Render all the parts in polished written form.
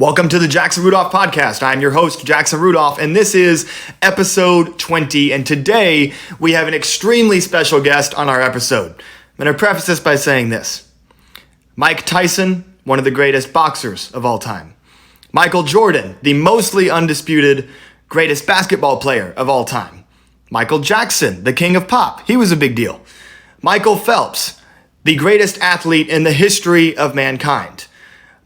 Welcome to the Jackson Rudolph podcast. I'm your host, Jackson Rudolph, and this is episode 20. And today we have an extremely special guest on our episode. I'm going to preface this by saying this. Mike Tyson, one of the greatest boxers of all time. Michael Jordan, the mostly undisputed greatest basketball player of all time. Michael Jackson, the king of pop. He was a big deal. Michael Phelps, the greatest athlete in the history of mankind.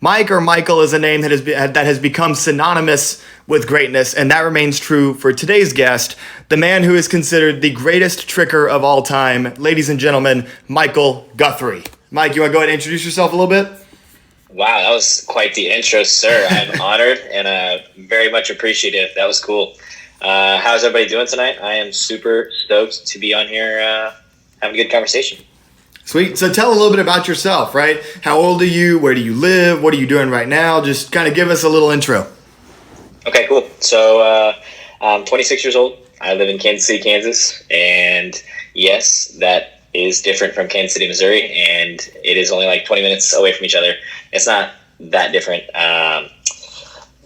Mike or Michael is a name that has become synonymous with greatness, and that remains true for today's guest, the man who is considered the greatest tricker of all time, ladies and gentlemen, Michael Guthrie. Mike, you want to go ahead and introduce yourself a little bit? Wow, that was quite the intro, sir. I'm honored and very much appreciative. That was cool. How's everybody doing tonight? I am super stoked to be on here having a good conversation. Sweet. So tell a little bit about yourself, right? How old are you? Where do you live? What are you doing right now? Just kind of give us a little intro. Okay, cool. So I'm 26 years old. I live in Kansas City, Kansas. And yes, that is different from Kansas City, Missouri. And it is only like 20 minutes away from each other. It's not that different.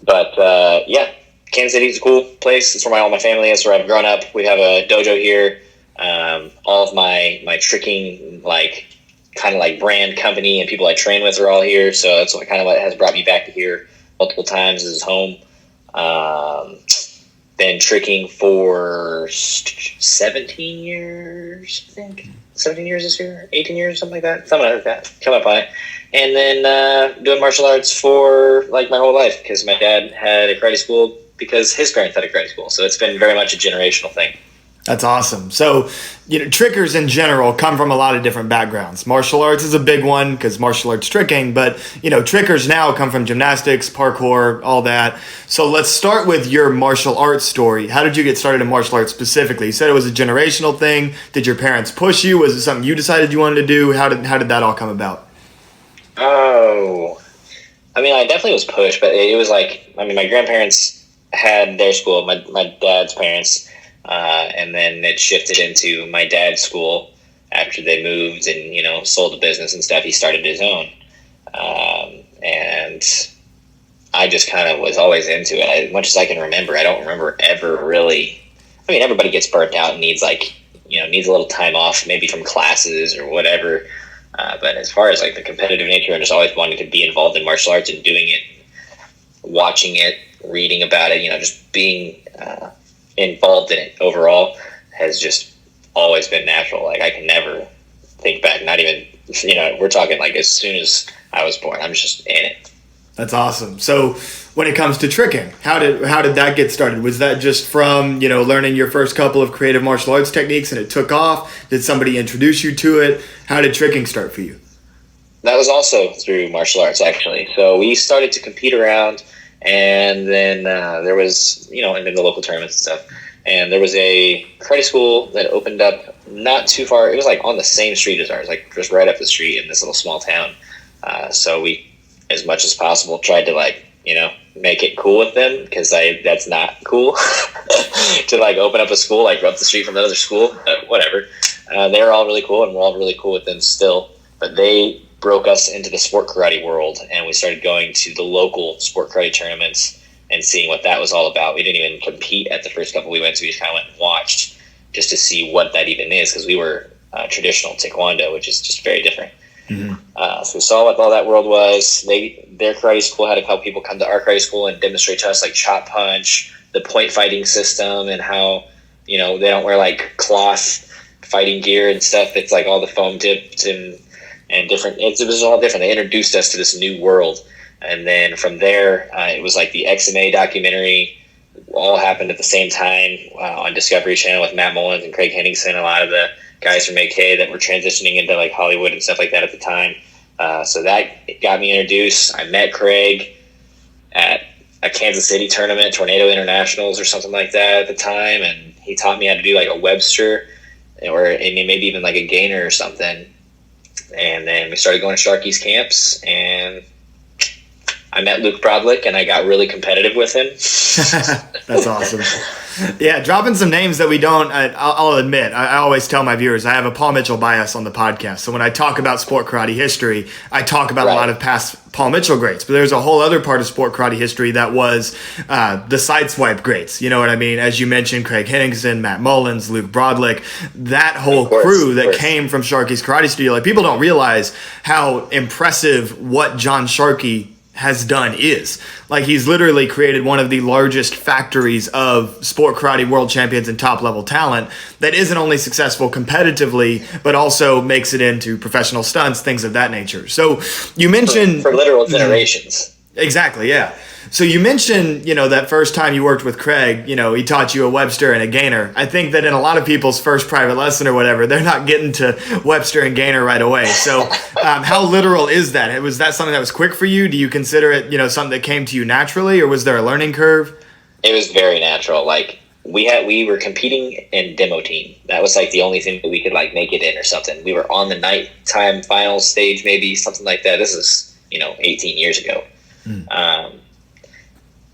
But yeah, Kansas City is a cool place. It's where all my family is, where I've grown up. We have a dojo here. All of my tricking, kind of brand company and people I train with are all here. So that's what has brought me back to here multiple times as home. Been tricking for 17 years, I think. 17 years this year, 18 years, something like that. Come up on it. And then doing martial arts for my whole life, because my dad had a karate school because his parents had a karate school. So it's been very much a generational thing. That's awesome. So, trickers in general come from a lot of different backgrounds. Martial arts is a big one because martial arts tricking, but, trickers now come from gymnastics, parkour, all that. So let's start with your martial arts story. How did you get started in martial arts specifically? You said it was a generational thing. Did your parents push you? Was it something you decided you wanted to do? How did that all come about? Oh, I definitely was pushed, but it was my grandparents had their school, my dad's parents. And then it shifted into my dad's school after they moved and, sold the business and stuff. He started his own. And I just kind of was always into it. As much as I can remember, I don't remember ever really. Everybody gets burnt out and needs needs a little time off, maybe from classes or whatever. But as far as the competitive nature, I just always wanted to be involved in martial arts and doing it, watching it, reading about it, just being involved in it overall has just always been natural. I can never think back, not even, we're talking as soon as I was born, I'm just in it. That's awesome. So when it comes to tricking, how did that get started? Was that just from, learning your first couple of creative martial arts techniques and it took off? Did somebody introduce you to it? How did tricking start for you? That was also through martial arts, actually. So we started to compete around. And then there was, and in the local tournaments and stuff. And there was a karate school that opened up not too far. It was on the same street as ours, just right up the street in this little small town. So we, as much as possible, tried to make it cool with them, because that's not cool to open up a school up the street from another school. But whatever. They're all really cool, and we're all really cool with them still. But they broke us into the sport karate world, and we started going to the local sport karate tournaments and seeing what that was all about. We didn't even compete at the first couple we went to. We just kind of went and watched just to see what that even is, because we were traditional taekwondo, which is just very different. Mm-hmm. So we saw what all that world was. Their karate school had a couple people come to our karate school and demonstrate to us chop punch, the point fighting system, and how they don't wear cloth fighting gear and stuff. It's all the foam tipped and different. It was all different. They introduced us to this new world. And then from there, it was the XMA documentary all happened at the same time on Discovery Channel with Matt Mullins and Craig Henningsen, a lot of the guys from AK that were transitioning into Hollywood and stuff like that at the time. So that got me introduced. I met Craig at a Kansas City tournament, Tornado Internationals or something like that at the time. And he taught me how to do a Webster or maybe even a Gainer or something. And then we started going to Sharky's camps, and I met Luke Brodlick, and I got really competitive with him. That's awesome. Yeah, dropping some names that we don't. I'll admit, I always tell my viewers I have a Paul Mitchell bias on the podcast. So when I talk about sport karate history, I talk about a lot of past Paul Mitchell greats. But there's a whole other part of sport karate history that was the sideswipe greats. You know what I mean? As you mentioned, Craig Henningsen, Matt Mullins, Luke Brodlick, that whole crew that came from Sharkey's Karate Studio. Like, people don't realize how impressive what John Sharkey has done is. Like, he's literally created one of the largest factories of sport karate world champions and top level talent that isn't only successful competitively, but also makes it into professional stunts, things of that nature. So you mentioned for literal generations. Exactly, yeah. So you mentioned, that first time you worked with Craig, he taught you a Webster and a Gainer. I think that in a lot of people's first private lesson or whatever, they're not getting to Webster and Gainer right away. So how literal is that? Was that something that was quick for you? Do you consider it, something that came to you naturally, or was there a learning curve? It was very natural. Like, we were competing in demo team. That was like the only thing that we could like make it in or something. We were on the nighttime finals stage, maybe something like that. This is, 18 years ago.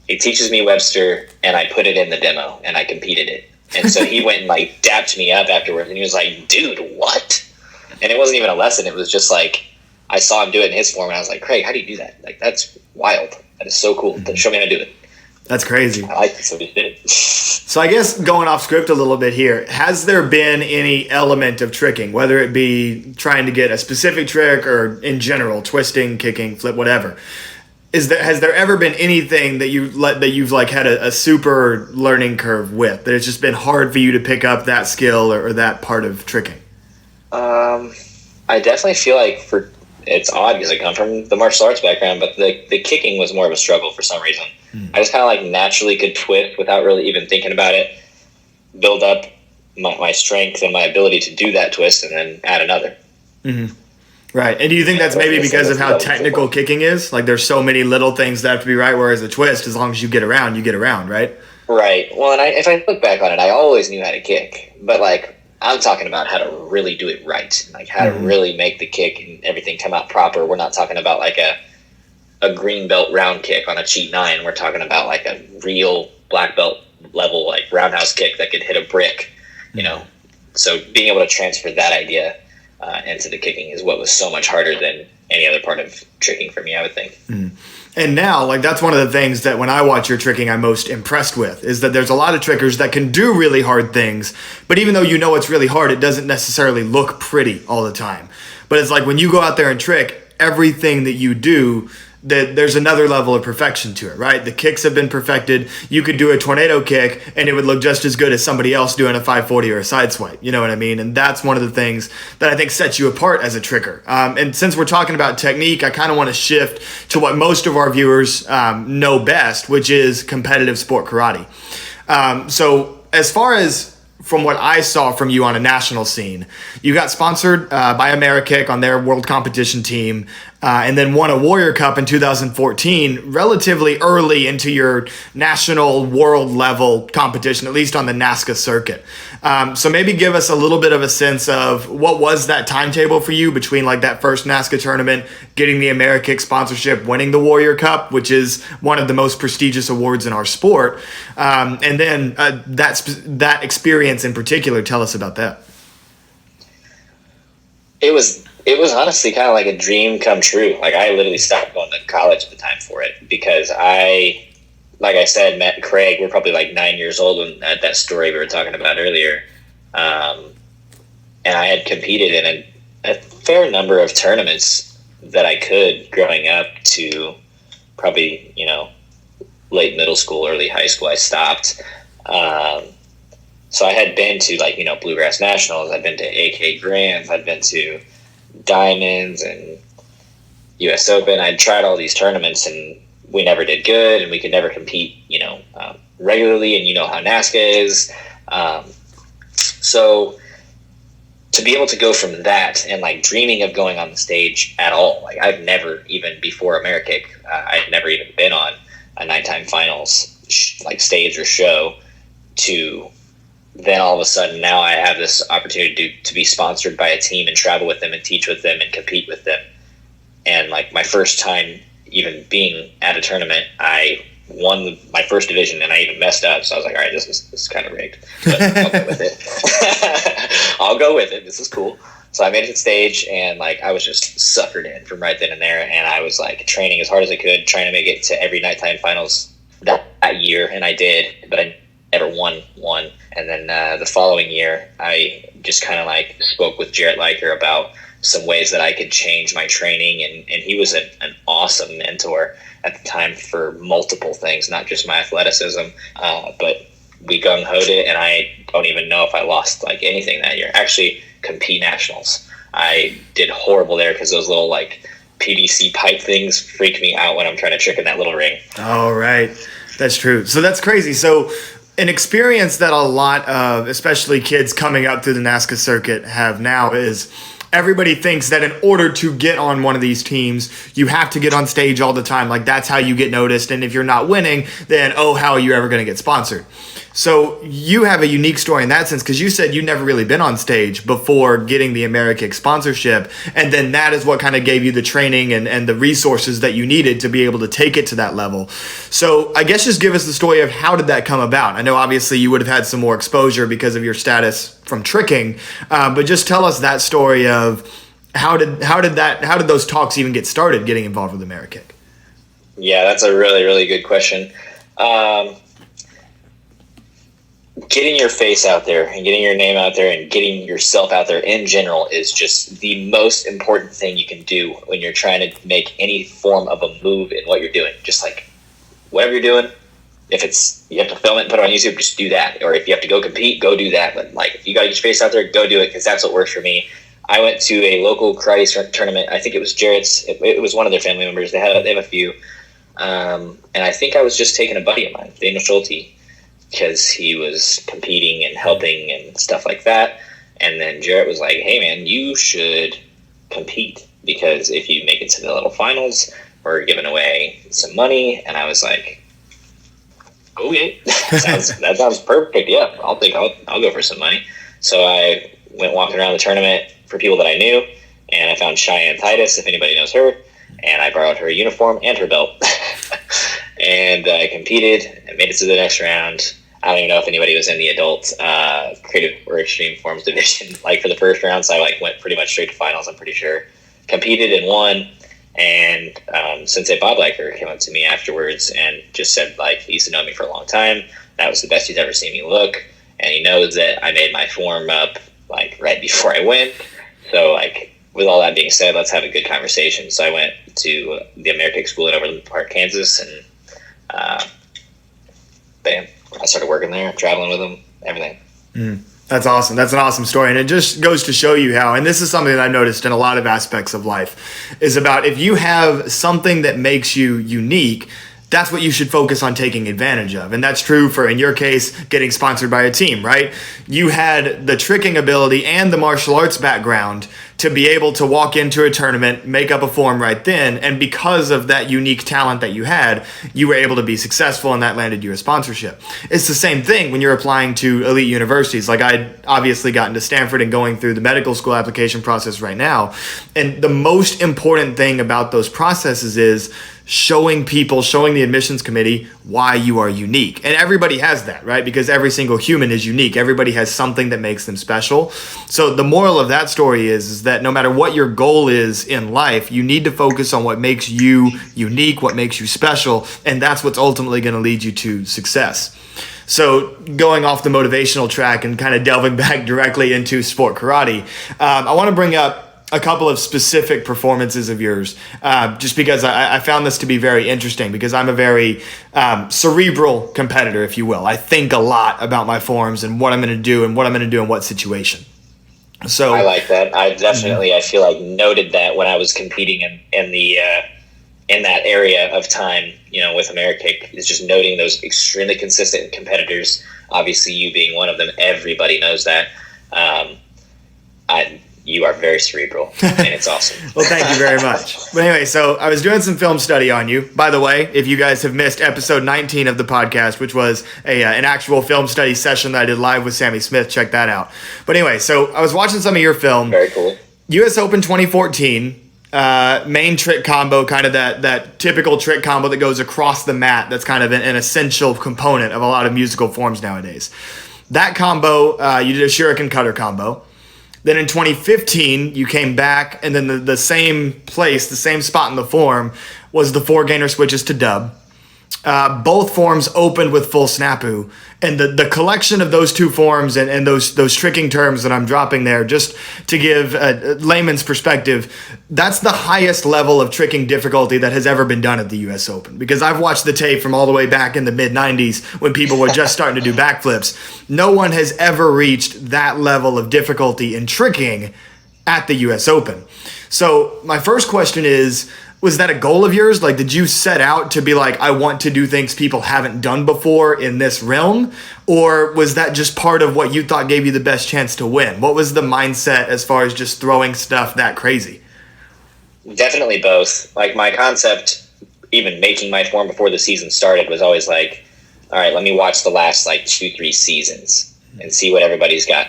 He teaches me Webster, and I put it in the demo, and I competed it. And so he went and like dapped me up afterwards, and he was like, "Dude, what?" And it wasn't even a lesson. It was just like, I saw him do it in his form, and I was like, "Craig, how do you do that? Like, that's wild. That is so cool. Show me how to do it." That's crazy. I like it, so he did it. So I guess going off script a little bit here, has there been any element of tricking, whether it be trying to get a specific trick or in general, twisting, kicking, flip, whatever? Has there ever been anything that you've like had a super learning curve with, that it's just been hard for you to pick up that skill or that part of tricking? I definitely feel like it's odd because I come from the martial arts background, but the kicking was more of a struggle for some reason. I just kind of like naturally could twist without really even thinking about it, build up my strength and my ability to do that twist, and then add another. Mm-hmm. Right. And do you think that's maybe because of how technical kicking is? Like, there's so many little things that have to be right, whereas a twist, as long as you get around, right? Right. Well, and if I look back on it, I always knew how to kick. But, like, I'm talking about how to really do it right. Like, how to really make the kick and everything come out proper. We're not talking about, like, a green belt round kick on a cheat 9. We're talking about, like, a real black belt level, like, roundhouse kick that could hit a brick, So being able to transfer that idea into the kicking is what was so much harder than any other part of tricking for me, I would think. And now, like, that's one of the things that when I watch your tricking, I'm most impressed with, is that there's a lot of trickers that can do really hard things, but even though it's really hard, it doesn't necessarily look pretty all the time. But it's like when you go out there and trick, everything that you do, that there's another level of perfection to it, right? The kicks have been perfected. You could do a tornado kick and it would look just as good as somebody else doing a 540 or a side swipe. You know what I mean? And that's one of the things that I think sets you apart as a tricker. And since we're talking about technique, I kind of want to shift to what most of our viewers know best, which is competitive sport karate. So as far as from what I saw from you on a national scene, you got sponsored by AmeriKick on their world competition team, and then won a Warrior Cup in 2014, relatively early into your national world level competition, at least on the NASCA circuit. So maybe give us a little bit of a sense of what was that timetable for you between like that first NASCA tournament, getting the AmeriKick sponsorship, winning the Warrior Cup, which is one of the most prestigious awards in our sport, and then that experience in particular. Tell us about that. It was honestly kind of like a dream come true. Like, I literally stopped going to college at the time for it because like I said, met Craig. We're probably like 9 years old when at that story we were talking about earlier. And I had competed in a fair number of tournaments that I could growing up to probably, late middle school, early high school. I stopped. So I had been to like, Bluegrass Nationals. I'd been to AK Grands. I'd been to Diamonds and US Open. I'd tried all these tournaments and we never did good, and we could never compete, regularly. And how NASCA is. So to be able to go from that and like dreaming of going on the stage at all, like I've never even before AmeriKick, I'd never even been on a nighttime finals like stage or show, to then all of a sudden now I have this opportunity to be sponsored by a team and travel with them and teach with them and compete with them. And like my first time even being at a tournament, I won my first division, and I even messed up. So I was like, all right, this is kind of rigged, but I'll go with it. I'll go with it. This is cool. So I made it to stage, and like I was just suckered in from right then and there, and I was like training as hard as I could, trying to make it to every nighttime finals that year, and I did, but I never won one. And then the following year, I just kind of like spoke with Jarrett Liker about some ways that I could change my training, and he was an awesome mentor at the time for multiple things, not just my athleticism, but we gung-hoed it, and I don't even know if I lost like anything that year. Actually, compete nationals, I did horrible there because those little like PVC pipe things freak me out when I'm trying to trick in that little ring. Oh, right. That's true. So that's crazy. So an experience that a lot of, especially kids coming up through the NASCA circuit have now is everybody thinks that in order to get on one of these teams, you have to get on stage all the time. Like that's how you get noticed. And if you're not winning, then, how are you ever going to get sponsored? So you have a unique story in that sense, because you said you'd never really been on stage before getting the Amerikick sponsorship. And then that is what kind of gave you the training and the resources that you needed to be able to take it to that level. So I guess just give us the story of how did that come about? I know obviously you would have had some more exposure because of your status from tricking, but just tell us that story of how did those talks even get started getting involved with Amerikick? Yeah, that's a really, really good question. Getting your face out there and getting your name out there and getting yourself out there in general is just the most important thing you can do when you're trying to make any form of a move in what you're doing. Just like whatever you're doing, if it's you have to film it and put it on YouTube, just do that. Or if you have to go compete, go do that. But like if you got to get your face out there, go do it, because that's what works for me. I went to a local karate tournament. I think it was Jarrett's. It was one of their family members. They have a few. And I think I was just taking a buddy of mine, Daniel Schulte, because he was competing and helping and stuff like that. And then Jarrett was like, hey man, you should compete, because if you make it to the little finals, we're giving away some money. And I was like, okay, that sounds perfect. Yeah, I'll go for some money. So I went walking around the tournament for people that I knew, and I found Cheyenne Titus, if anybody knows her, and I borrowed her uniform and her belt. And I competed and made it to the next round. I don't even know if anybody was in the adult creative or extreme forms division like for the first round, so I like went pretty much straight to finals, I'm pretty sure. Competed and won, and Sensei Bob Liker came up to me afterwards and just said, like, he used to know me for a long time. That was the best he's ever seen me look, and he knows that I made my form up like right before I went. So like, with all that being said, let's have a good conversation. So I went to the Amerikick school in Overland Park, Kansas, and bam, I started working there, traveling with them, everything. That's awesome. That's an awesome story. And it just goes to show you how, and this is something that I've noticed in a lot of aspects of life, is about if you have something that makes you unique, that's what you should focus on taking advantage of. And that's true for, in your case, getting sponsored by a team, right? You had the tricking ability and the martial arts background to be able to walk into a tournament, make up a form right then, and because of that unique talent that you had, you were able to be successful, and that landed you a sponsorship. It's the same thing when you're applying to elite universities. Like, I'd obviously gotten to Stanford and going through the medical school application process right now, and the most important thing about those processes is showing the admissions committee why you are unique. And everybody has that, right? Because every single human is unique. Everybody has something that makes them special. So the moral of that story is that no matter what your goal is in life, you need to focus on what makes you unique, what makes you special, and that's what's ultimately going to lead you to success. So going off the motivational track and kind of delving back directly into sport karate, I want to bring up a couple of specific performances of yours, just because I found this to be very interesting, because I'm a very cerebral competitor, if you will. I think a lot about my forms and what I'm going to do and what I'm going to do in what situation. So I like that. I definitely, I feel like, noted that when I was competing in that area of time, with Amerikick, is just noting those extremely consistent competitors. Obviously, you being one of them, everybody knows that. You are very cerebral, and it's awesome. Well, thank you very much. But anyway, so I was doing some film study on you. By the way, if you guys have missed episode 19 of the podcast, which was an actual film study session that I did live with Sammy Smith, check that out. But anyway, so I was watching some of your film. Very cool. U.S. Open 2014, main trick combo, kind of that typical trick combo that goes across the mat. That's kind of an essential component of a lot of musical forms nowadays. That combo, you did a shuriken cutter combo. Then in 2015, you came back, and then the same place, the same spot in the form, was the 4 gainer switches to dub. Both forms opened with full snapu, and the collection of those two forms and those tricking terms that I'm dropping there, just to give a layman's perspective, that's the highest level of tricking difficulty that has ever been done at the U.S. Open. Because I've watched the tape from all the way back in the mid-'90s when people were just starting to do backflips. No one has ever reached that level of difficulty in tricking at the U.S. Open. So my first question is, was that a goal of yours? Like, did you set out to be like, I want to do things people haven't done before in this realm? Or was that just part of what you thought gave you the best chance to win? What was the mindset as far as just throwing stuff that crazy? Definitely both. Like, my concept, even making my form before the season started, was always like, all right, let me watch the last, 2-3 seasons and see what everybody's got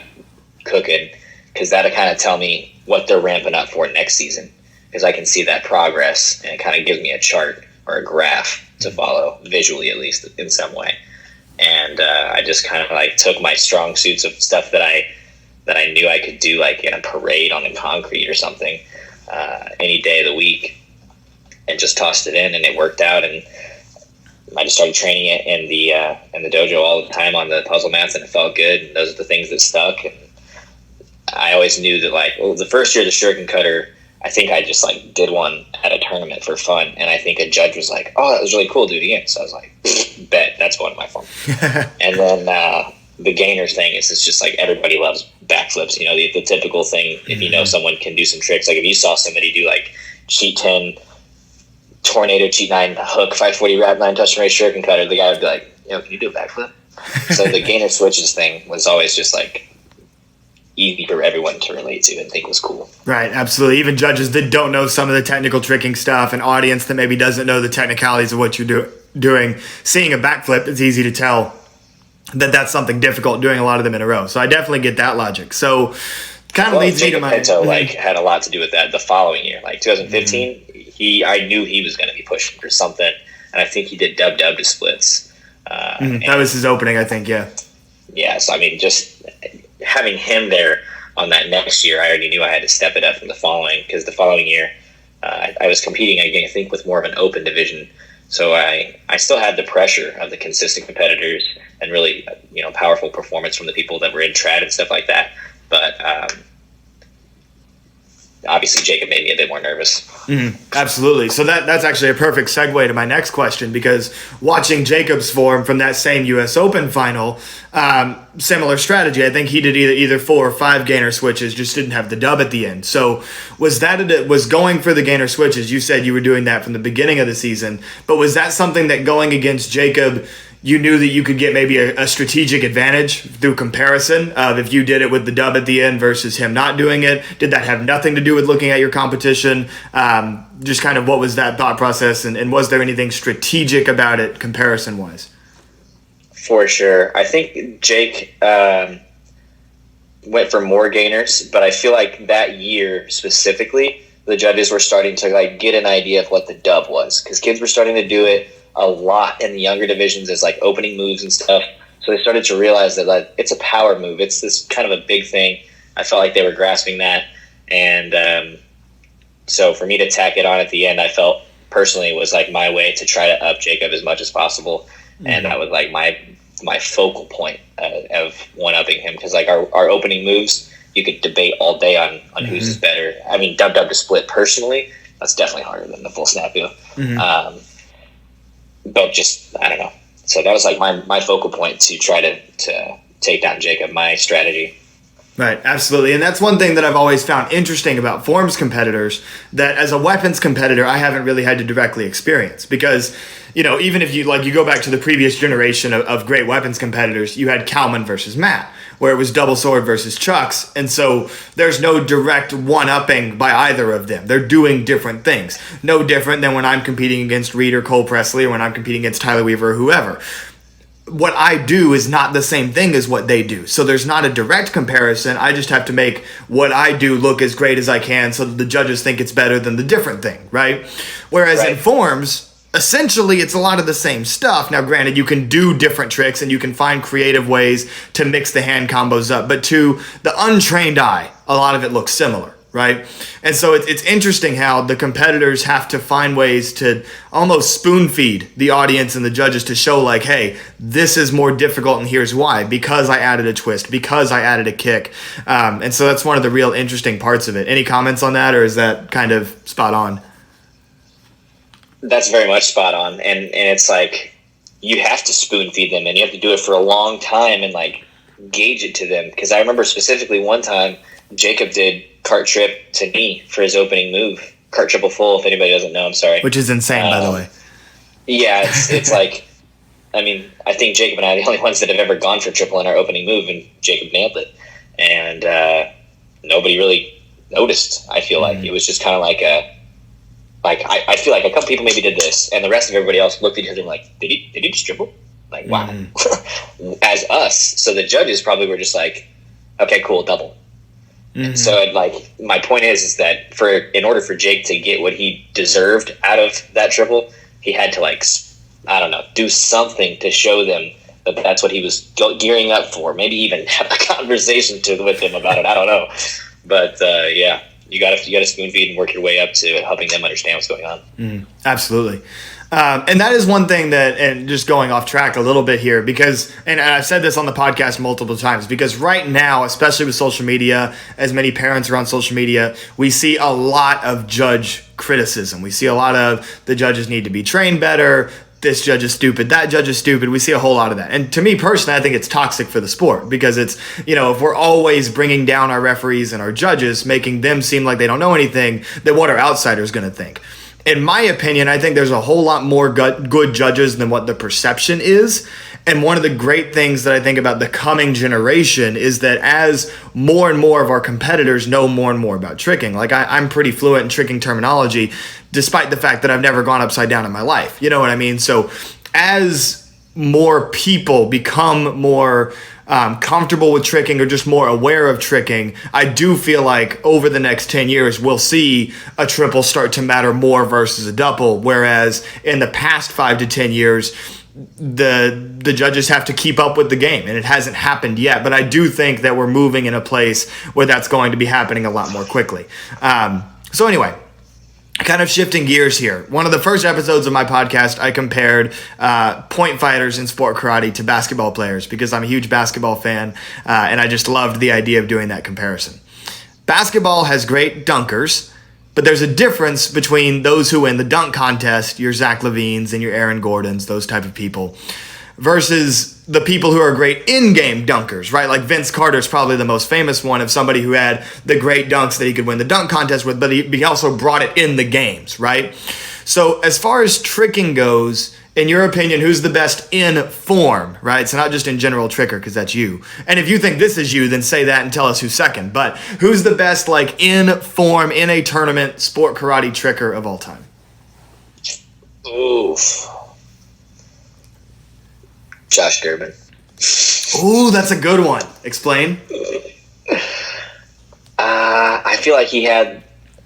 cooking, because that'll kind of tell me what they're ramping up for next season. Because I can see that progress, and it kind of gives me a chart or a graph to follow, visually at least, in some way. And I just kind of took my strong suits of stuff that I knew I could do, like in a parade on the concrete or something, any day of the week, and just tossed it in, and it worked out. And I just started training it in the dojo all the time on the puzzle mats, and it felt good. And those are the things that stuck. And I always knew that, the first year of the shuriken cutter, I think I just did one at a tournament for fun, and I think a judge was like, "Oh, that was really cool, do it again." So I was like, "Bet, that's going to my form." And then the gainer thing is, it's just everybody loves backflips. The typical thing. If you know someone can do some tricks, if you saw somebody do cheat 10, tornado, cheat 9, hook, 540 wrap 9, touch and raise shuriken cutter, the guy would be like, "Can you do a backflip?" So the gainer switches thing was always just easy for everyone to relate to and think was cool. Right, absolutely. Even judges that don't know some of the technical tricking stuff, an audience that maybe doesn't know the technicalities of what you're doing, seeing a backflip, it's easy to tell that that's something difficult, doing a lot of them in a row. So I definitely get that logic. So kind of leads me to my... Pinto, had a lot to do with that the following year. 2015, I knew he was going to be pushing for something, and I think he did dub to splits. That was his opening, I think, yeah. Yeah, so just having him there on that next year, I already knew I had to step it up from the following, because the following year I was competing, I think, with more of an open division. So I still had the pressure of the consistent competitors and really powerful performance from the people that were in trad and stuff like that. But obviously Jacob made me a bit more nervous. Absolutely. So that's actually a perfect segue to my next question, because watching Jacob's form from that same U.S. Open final, similar strategy. I think he did either 4 or 5 gainer switches, just didn't have the dub at the end. So was going for the gainer switches? You said you were doing that from the beginning of the season, but was that something that going against Jacob, you knew that you could get maybe a strategic advantage through comparison of if you did it with the dub at the end versus him not doing it? Did that have nothing to do with looking at your competition? Just kind of what was that thought process, and was there anything strategic about it comparison-wise? For sure. I think Jake went for more gainers, but I feel like that year specifically, the judges were starting to get an idea of what the dub was, because kids were starting to do it a lot in the younger divisions as opening moves and stuff. So they started to realize that it's a power move. It's this kind of a big thing. I felt like they were grasping that. And so for me to tack it on at the end, I felt personally was my way to try to up Jacob as much as possible. Mm-hmm. And that was my focal point of one-upping him, because our opening moves, you could debate all day on mm-hmm. whose is better. I mean, dub to split personally, that's definitely harder than the full snapu. Mm-hmm. But just, I don't know. So that was my focal point to try to take down Jacob, my strategy. Right, absolutely. And that's one thing that I've always found interesting about forms competitors, that as a weapons competitor, I haven't really had to directly experience. Because, even if you go back to the previous generation of great weapons competitors, you had Kalman versus Matt, where it was double sword versus chucks. And so there's no direct one-upping by either of them. They're doing different things. No different than when I'm competing against Reed or Cole Presley, or when I'm competing against Tyler Weaver or whoever. what I do is not the same thing as what they do. So there's not a direct comparison. I just have to make what I do look as great as I can so that the judges think it's better than the different thing, right? Whereas in forms, essentially it's a lot of the same stuff. Now, granted, you can do different tricks and you can find creative ways to mix the hand combos up, but to the untrained eye, a lot of it looks similar. Right. And so it's interesting how the competitors have to find ways to almost spoon feed the audience and the judges to show like, hey, this is more difficult and here's why, because I added a twist, because I added a kick. And so that's one of the real interesting parts of it. Any comments on that, or is that kind of spot on? That's very much spot on. And it's like you have to spoon feed them and you have to do it for a long time and like gauge it to them. Because I remember specifically one time Jacob did cart trip to knee for his opening move. Cart triple full, if anybody doesn't know, I'm sorry. Which is insane, by the way. Yeah, it's like, I mean, I think Jacob and I are the only ones that have ever gone for triple in our opening move, and Jacob nailed it. And nobody really noticed, I feel like. It was just kind of like I feel like a couple people maybe did this, and the rest of everybody else looked at each other like, did he just triple? Like, wow. As us. So the judges probably were just like, okay, cool, double. So, like, my point is that in order for Jake to get what he deserved out of that triple, he had to, like, I don't know, do something to show them that that's what he was gearing up for. Maybe even have a conversation with them about it. I don't know, but yeah, you got to spoon feed and work your way up to helping them understand what's going on. Absolutely. And that is one thing that, and just going off track a little bit here, because, and I've said this on the podcast multiple times, because right now, especially with social media, as many parents are on social media, we see a lot of judge criticism. We see a lot of the judges need to be trained better. This judge is stupid. That judge is stupid. We see a whole lot of that. And to me personally, I think it's toxic for the sport because it's, if we're always bringing down our referees and our judges, making them seem like they don't know anything, then what are outsiders going to think? In my opinion, I think there's a whole lot more good judges than what the perception is. And one of the great things that I think about the coming generation is that as more and more of our competitors know more and more about tricking, like I'm pretty fluent in tricking terminology, despite the fact that I've never gone upside down in my life. You know what I mean? So as more people become more comfortable with tricking or just more aware of tricking, I do feel like over the next 10 years, we'll see a triple start to matter more versus a double. Whereas in the past 5 to 10 years, the judges have to keep up with the game, and it hasn't happened yet. But I do think that we're moving in a place where that's going to be happening a lot more quickly. So anyway, kind of shifting gears here. One of the first episodes of my podcast, I compared point fighters in sport karate to basketball players because I'm a huge basketball fan, and I just loved the idea of doing that comparison. Basketball has great dunkers, but there's a difference between those who win the dunk contest, your Zach LaVines and your Aaron Gordons, those type of people, versus the people who are great in-game dunkers, right? Like Vince Carter's probably the most famous one of somebody who had the great dunks that he could win the dunk contest with, but he also brought it in the games, right? So as far as tricking goes, in your opinion, who's the best in form, right? So not just in general tricker, because that's you. And if you think this is you, then say that and tell us who's second. But who's the best, like, in form, in a tournament, sport karate tricker of all time? Oof. Josh Durbin. Ooh, that's a good one. Explain. I feel like he had,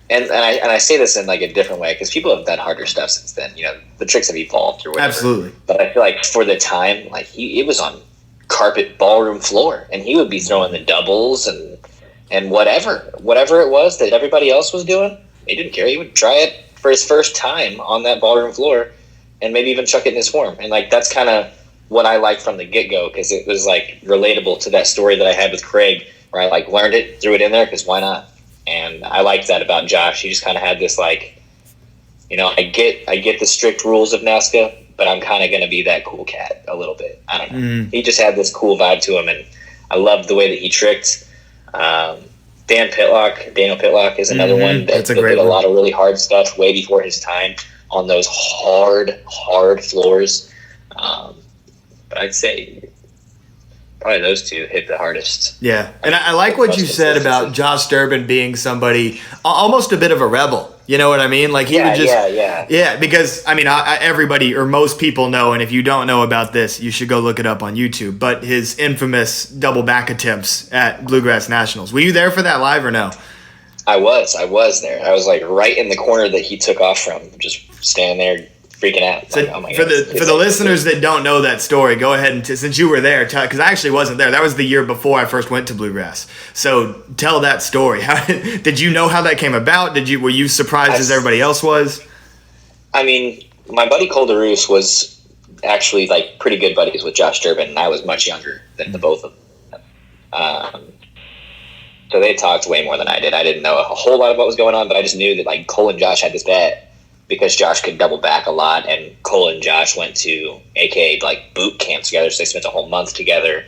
and I say this in like a different way because people have done harder stuff since then. The tricks have evolved or whatever. Absolutely. But I feel like for the time, like it was on carpet ballroom floor, and he would be throwing the doubles and whatever it was that everybody else was doing. He didn't care. He would try it for his first time on that ballroom floor, and maybe even chuck it in his form. And like that's kind of what I liked from the get-go because it was like relatable to that story that I had with Craig where I like learned it, threw it in there because why not? And I liked that about Josh. He just kind of had this like, I get the strict rules of NASCA, but I'm kind of going to be that cool cat a little bit. I don't know. He just had this cool vibe to him, and I loved the way that he tricked. Daniel Pitlock is another one that did a lot of really hard stuff way before his time on those hard floors. But I'd say probably those two hit the hardest. Yeah, and I like what you said about Josh Durbin being somebody, almost a bit of a rebel. You know what I mean? Like he would just, yeah. because I mean, everybody or most people know, and if you don't know about this, you should go look it up on YouTube. But his infamous double back attempts at Bluegrass Nationals. Were you there for that live or no? I was there. I was like right in the corner that he took off from, just standing there freaking out. So like, oh my for God, the listeners that don't know that story, go ahead and since you were there, because I actually wasn't there. That was the year before I first went to Bluegrass. So tell that story. How did you know how that came about? Were you surprised as everybody else was? I mean, my buddy Cole DeRoos was actually like pretty good buddies with Josh Durbin, and I was much younger than the both of them. So they talked way more than I did. I didn't know a whole lot of what was going on, but I just knew that like Cole and Josh had this bet because Josh could double back a lot, and Cole and Josh went to AKA like boot camp together, so they spent a whole month together.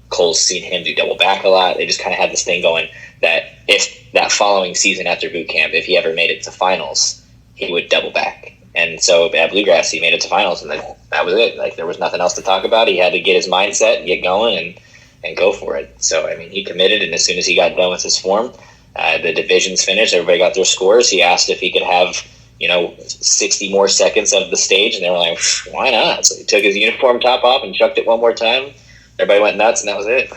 Cole's seen him do double back a lot. They just kind of had this thing going that if that following season after boot camp, if he ever made it to finals, he would double back. And so at Bluegrass, he made it to finals, and then that was it. Like there was nothing else to talk about. He had to get his mindset and get going and go for it. So I mean, he committed, and as soon as he got done with his form, the divisions finished. Everybody got their scores. He asked if he could have 60 more seconds of the stage, and they were like, why not? So he took his uniform top off and chucked it one more time. Everybody went nuts, and that was it.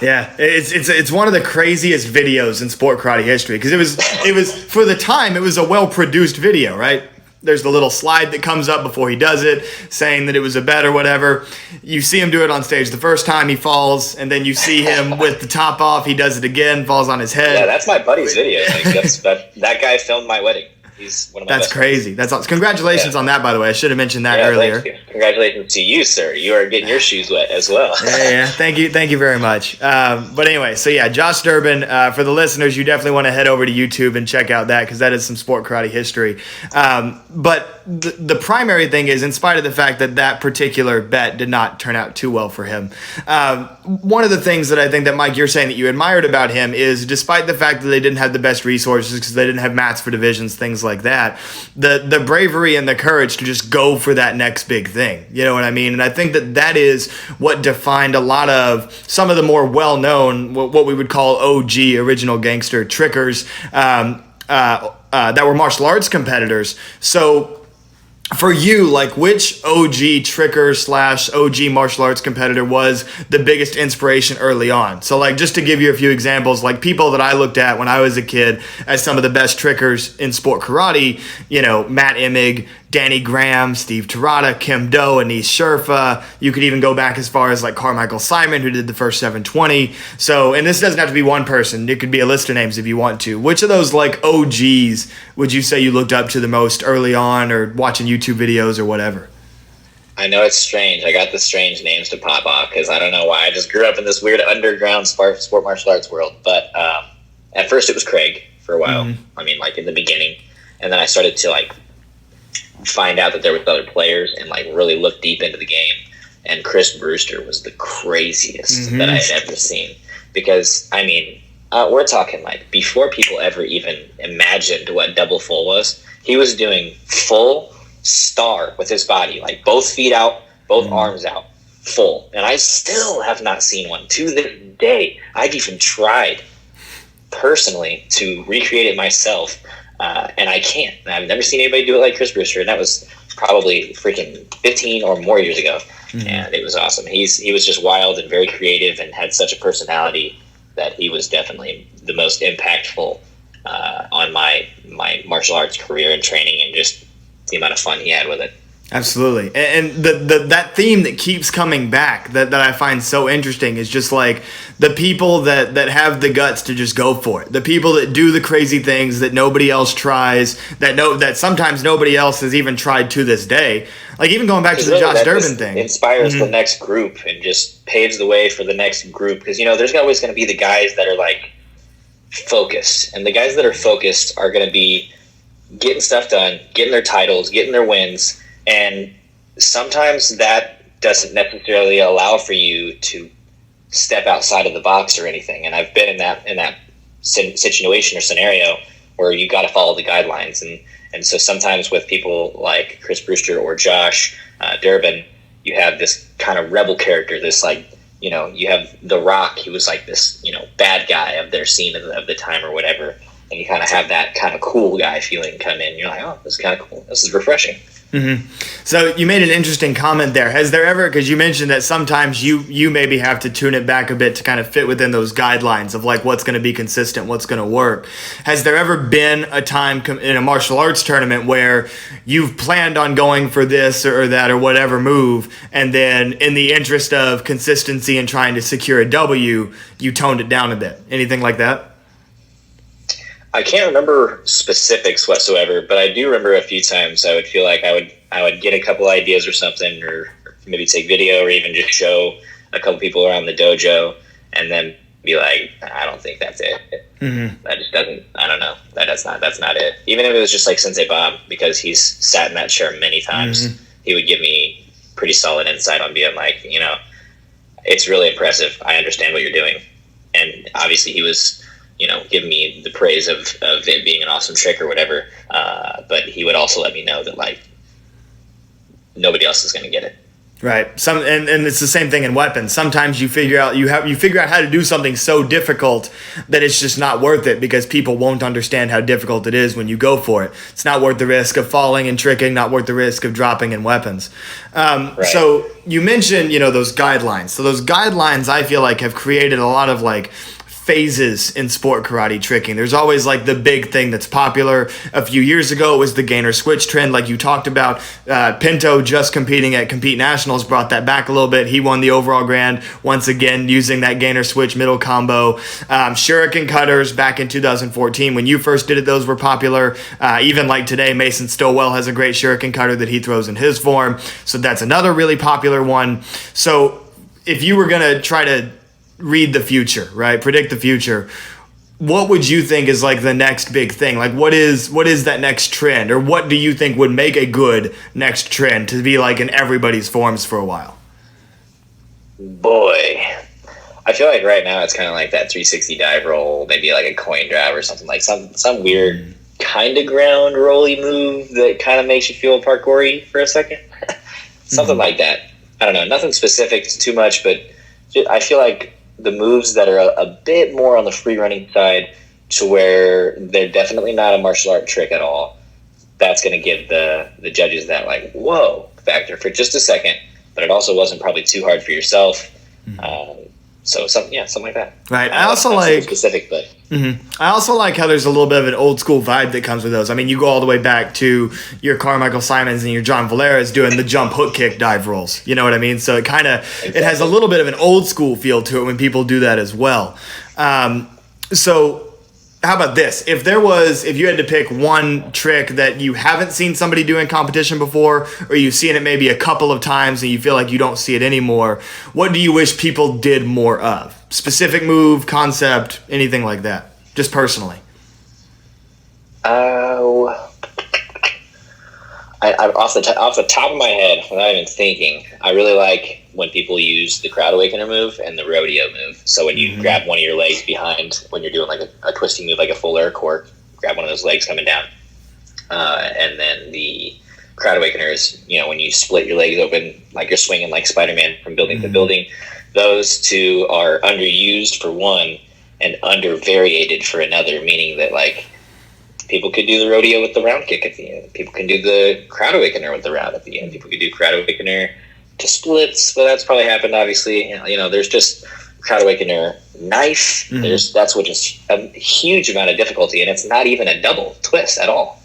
Yeah, it's one of the craziest videos in sport karate history because it was for the time it was a well produced video, right? There's the little slide that comes up before he does it, saying that it was a bet or whatever. You see him do it on stage the first time he falls, and then you see him with the top off. He does it again, falls on his head. Yeah, that's my buddy's video. Like, that guy filmed my wedding. He's one of my That's crazy. That's awesome. Congratulations on that, by the way. I should have mentioned that earlier. Thank you. Congratulations to you, sir. You are getting your shoes wet as well. Yeah. Thank you very much. But anyway, so yeah, Josh Durbin. For the listeners, you definitely want to head over to YouTube and check out that because that is some sport karate history. But the primary thing is, in spite of the fact that that particular bet did not turn out too well for him, one of the things that I think that, Mike, you're saying that you admired about him is, despite the fact that they didn't have the best resources because they didn't have mats for divisions, things like that, the bravery and the courage to just go for that next big thing. You know what I mean? And I think that is what defined a lot of some of the more well-known, what we would call OG, original gangster trickers that were martial arts competitors. So for you, like, which OG tricker / OG martial arts competitor was the biggest inspiration early on? So, like, just to give you a few examples, like people that I looked at when I was a kid as some of the best trickers in sport karate, Matt Immig, Danny Graham, Steve Terada, Kim Do, Anish Sherfa. You could even go back as far as like Carmichael Simon, who did the first 720. So, and this doesn't have to be one person. It could be a list of names if you want to. Which of those like OGs would you say you looked up to the most early on, or watching YouTube videos or whatever? I know it's strange. I got the strange names to pop off because I don't know why. I just grew up in this weird underground sport martial arts world. But at first it was Craig for a while. Mm-hmm. I mean, like in the beginning. And then I started to like find out that there was other players and like really look deep into the game. And Chris Brewster was the craziest that I had ever seen. Because, I mean, we're talking like before people ever even imagined what double full was, he was doing full star with his body, like both feet out, both arms out, full. And I still have not seen one to this day. I've even tried personally to recreate it myself, and I can't. I've never seen anybody do it like Chris Brewster, and that was probably freaking 15 or more years ago. And it was awesome. He was just wild and very creative and had such a personality that he was definitely the most impactful on my martial arts career and training, and just the amount of fun he had with it. Absolutely. And that theme that keeps coming back that I find so interesting is just like the people that have the guts to just go for it. The people that do the crazy things that nobody else tries, that sometimes nobody else has even tried to this day. Like even going back to the Josh Durbin thing. Inspires the next group and just paves the way for the next group. Because, there's always going to be the guys that are like focused. And the guys that are focused are going to be getting stuff done, getting their titles, getting their wins. And sometimes that doesn't necessarily allow for you to step outside of the box or anything. And I've been in that situation or scenario where you got to follow the guidelines. And so sometimes with people like Chris Brewster or Josh Durbin, you have this kind of rebel character, this like, you have The Rock. He was like this, bad guy of their scene of the time or whatever. and you kind of have that kind of cool guy feeling come in. You're like, oh, this is kind of cool. This is refreshing. Mm-hmm. So you made an interesting comment there. Has there ever, because you mentioned that sometimes you maybe have to tune it back a bit to kind of fit within those guidelines of like what's going to be consistent, what's going to work. Has there ever been a time in a martial arts tournament where you've planned on going for this or that or whatever move, and then in the interest of consistency and trying to secure a W, you toned it down a bit? Anything like that? I can't remember specifics whatsoever, but I do remember a few times I would feel like I would get a couple ideas or something, or maybe take video or even just show a couple people around the dojo, and then be like, I don't think that's it. Mm-hmm. That just doesn't. I don't know. That's not it. Even if it was just like Sensei Bob, because he's sat in that chair many times, mm-hmm. he would give me pretty solid insight on being like, it's really impressive. I understand what you're doing, and obviously he was, give me the praise of it being an awesome trick or whatever. But he would also let me know that like nobody else is going to get it. Right. And it's the same thing in weapons. Sometimes you figure out how to do something so difficult that it's just not worth it because people won't understand how difficult it is when you go for it. It's not worth the risk of falling and tricking, not worth the risk of dropping in weapons. Right. So you mentioned, those guidelines. So those guidelines I feel like have created a lot of like phases in sport karate tricking. There's always like the big thing that's popular. A few years ago, it was the gainer switch trend, like you talked about. Pinto, just competing at Compete Nationals, brought that back a little bit. He won the overall grand once again using that gainer switch middle combo. Shuriken cutters back in 2014, when you first did it, those were popular. Even like today, Mason Stillwell has a great Shuriken cutter that he throws in his form. So that's another really popular one. So if you were going to try to read the future, right? Predict the future. What would you think is like the next big thing? Like what is that next trend, or what do you think would make a good next trend to be like in everybody's forms for a while? Boy, I feel like right now it's kind of like that 360 dive roll, maybe like a coin drop or something, like some weird kind of ground rolly move that kind of makes you feel parkour-y for a second. Something like that. I don't know. Nothing specific too much, but I feel like the moves that are a bit more on the free running side, to where they're definitely not a martial art trick at all, that's going to give the judges that like whoa factor for just a second, but it also wasn't probably too hard for yourself. So something like that. Right. I also like specific, but I also like how there's a little bit of an old school vibe that comes with those. I mean, you go all the way back to your Carmichael Simons and your John Valera's doing the jump hook kick dive rolls. You know what I mean? So it it has a little bit of an old school feel to it when people do that as well. So how about this? If you had to pick one trick that you haven't seen somebody do in competition before, or you've seen it maybe a couple of times and you feel like you don't see it anymore, what do you wish people did more of? Specific move, concept, anything like that, just personally. Off the top of my head, without even thinking, I really like when people use the crowd awakener move and the rodeo move. So when you grab one of your legs behind, when you're doing like a twisting move, like a full air cork, grab one of those legs coming down. And then the crowd awakener is, when you split your legs open, like you're swinging like Spider-Man from building to building. Those two are underused for one and undervariated for another, meaning that like people could do the rodeo with the round kick at the end. People can do the crowd awakener with the round at the end. People could do crowd awakener to splits, but that's probably happened, obviously. There's just crowd awakener knife. That's what just a huge amount of difficulty, and it's not even a double twist at all,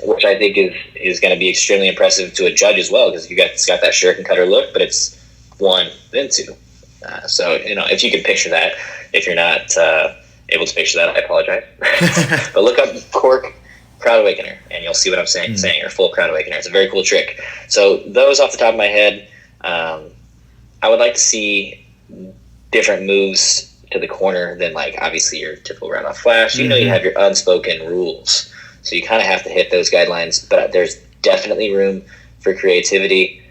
which I think is going to be extremely impressive to a judge as well, because it's got that shuriken cutter look, but it's one, then two. So, if you can picture that, if you're not able to picture that, I apologize. But look up cork crowd awakener, and you'll see what I'm saying, or full crowd awakener. It's a very cool trick. So those off the top of my head, I would like to see different moves to the corner than like obviously your typical round off flash. You have your unspoken rules, so you kind of have to hit those guidelines, but there's definitely room for creativity.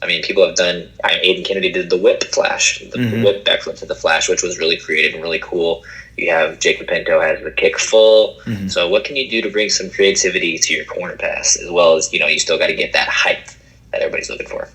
I mean, people have done. Aiden Kennedy did the whip flash, the whip backflip to the flash, which was really creative and really cool. You have Jacob Pinto has the kick full. So what can you do to bring some creativity to your corner pass, as well as you still got to get that height that everybody's looking for.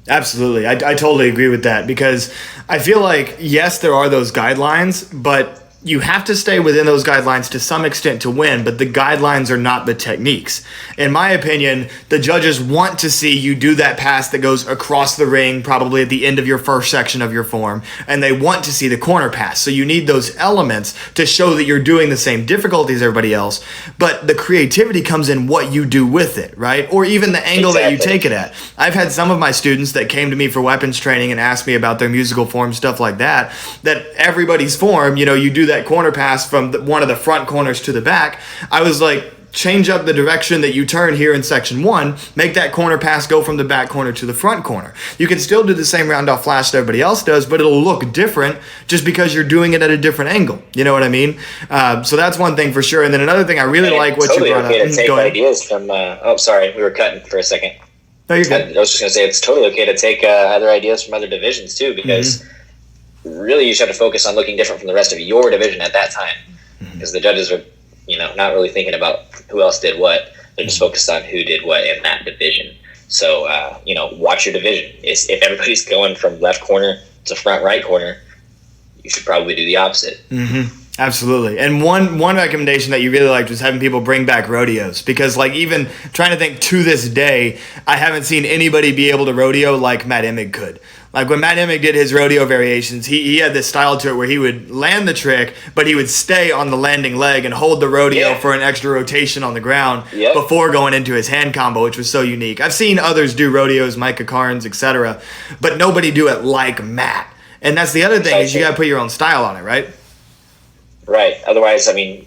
Absolutely, I totally agree with that, because I feel like yes, there are those guidelines, but you have to stay within those guidelines to some extent to win, but the guidelines are not the techniques. In my opinion, the judges want to see you do that pass that goes across the ring, probably at the end of your first section of your form, and they want to see the corner pass. So you need those elements to show that you're doing the same difficulty as everybody else, but the creativity comes in what you do with it, right? Or even the angle that you take it at. I've had some of my students that came to me for weapons training and asked me about their musical form, stuff like that everybody's form, you do that corner pass from one of the front corners to the back. I was like, change up the direction that you turn here in section 1, make that corner pass go from the back corner to the front corner. You can still do the same round off flash that everybody else does, but it'll look different just because you're doing it at a different angle. You know what I mean? So that's one thing for sure. And then another thing I really like what totally you brought okay up. To take ideas from, sorry, we were cutting for a second. No, you're good. I was just going to say it's totally okay to take other ideas from other divisions too, because really you should have to focus on looking different from the rest of your division at that time, because the judges are not really thinking about who else did what. They're just focused on who did what in that division. So watch your division. If everybody's going from left corner to front right corner, you should probably do the opposite. Absolutely. And one recommendation that you really liked was having people bring back rodeos, because like even trying to think to this day, I haven't seen anybody be able to rodeo like Matt Emig could. Like when Matt Emig did his rodeo variations, he had this style to it where he would land the trick, but he would stay on the landing leg and hold the rodeo for an extra rotation on the ground before going into his hand combo, which was so unique. I've seen others do rodeos, Micah Carnes, etc., but nobody do it like Matt. And that's the other thing is you got to put your own style on it, right? Right. Otherwise, I mean,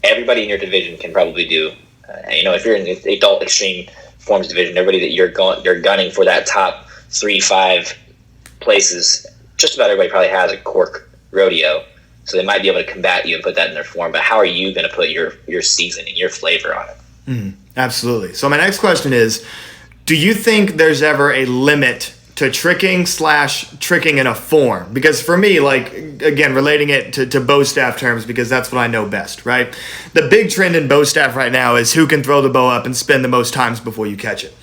everybody in your division can probably do. If you're in the adult extreme forms division, everybody that you're gunning for that top 3-5 places, just about everybody probably has a cork rodeo, so they might be able to combat you and put that in their form. But how are you going to put your seasoning, your flavor on it? Absolutely. So my next question is, do you think there's ever a limit to tricking in a form? Because for me, like, again, relating it to bow staff terms, because that's what I know best, right? The big trend in bow staff right now is who can throw the bow up and spin the most times before you catch it.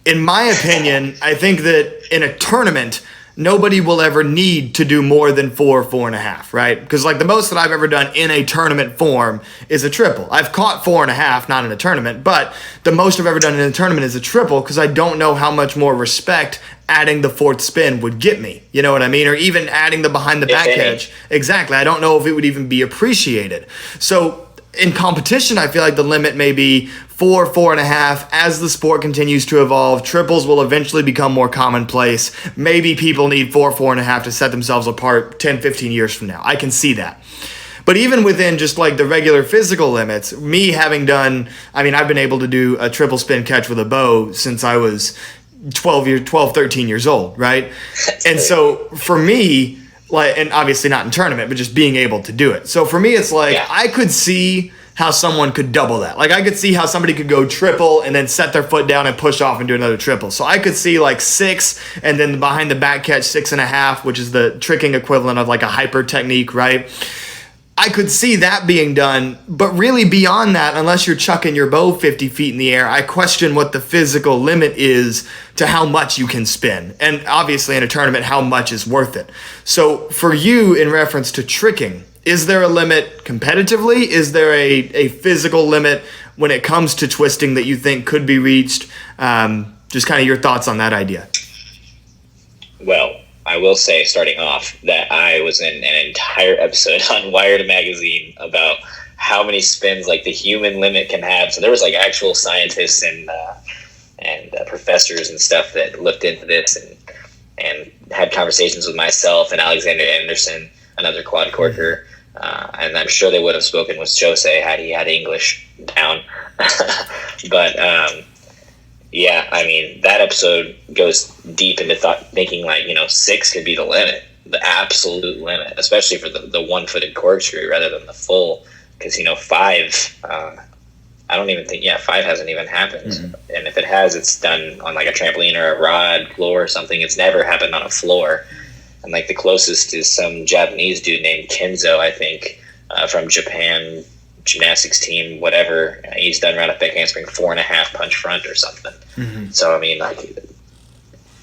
In my opinion, I think that in a tournament, nobody will ever need to do more than 4.5, right? Because like the most that I've ever done in a tournament form is a triple. I've caught 4.5, not in a tournament, but the most I've ever done in a tournament is a triple, because I don't know how much more respect adding the fourth spin would get me. You know what I mean? Or even adding the behind the back catch. Exactly. I don't know if it would even be appreciated. So in competition, I feel like the limit may be 4.5. As the sport continues to evolve, triples will eventually become more commonplace. Maybe people need 4.5 to set themselves apart 10, 15 years from now. I can see that. But even within just like the regular physical limits, me having done, I've been able to do a triple spin catch with a bow since I was 13 years old, right? And so for me, like, and obviously not in tournament, but just being able to do it. So for me, it's like, I could see how someone could double that. Like I could see how somebody could go triple and then set their foot down and push off and do another triple. So I could see like 6 and then behind the back catch 6.5, which is the tricking equivalent of like a hyper technique, right? I could see that being done, but really beyond that, unless you're chucking your bow 50 feet in the air, I question what the physical limit is to how much you can spin. And obviously in a tournament, how much is worth it. So for you, in reference to tricking, is there a limit competitively? Is there a physical limit when it comes to twisting that you think could be reached? Just kind of your thoughts on that idea. Well, I will say, starting off, that I was in an entire episode on Wired magazine about how many spins like the human limit can have. So there was like actual scientists and professors and stuff that looked into this and had conversations with myself and Alexander Anderson, another quad corker, and I'm sure they would have spoken with Jose had he had English down. But yeah, that episode goes deep into thinking like, 6 could be the limit, the absolute limit, especially for the one-footed corkscrew rather than the full, because, 5, I don't even think, 5 hasn't even happened. Mm-hmm. And if it has, it's done on like a trampoline or a rod floor or something. It's never happened on a floor. And like the closest is some Japanese dude named Kenzo, I think, from Japan gymnastics team, whatever. He's done round up back handspring 4.5 punch front or something. Mm-hmm. So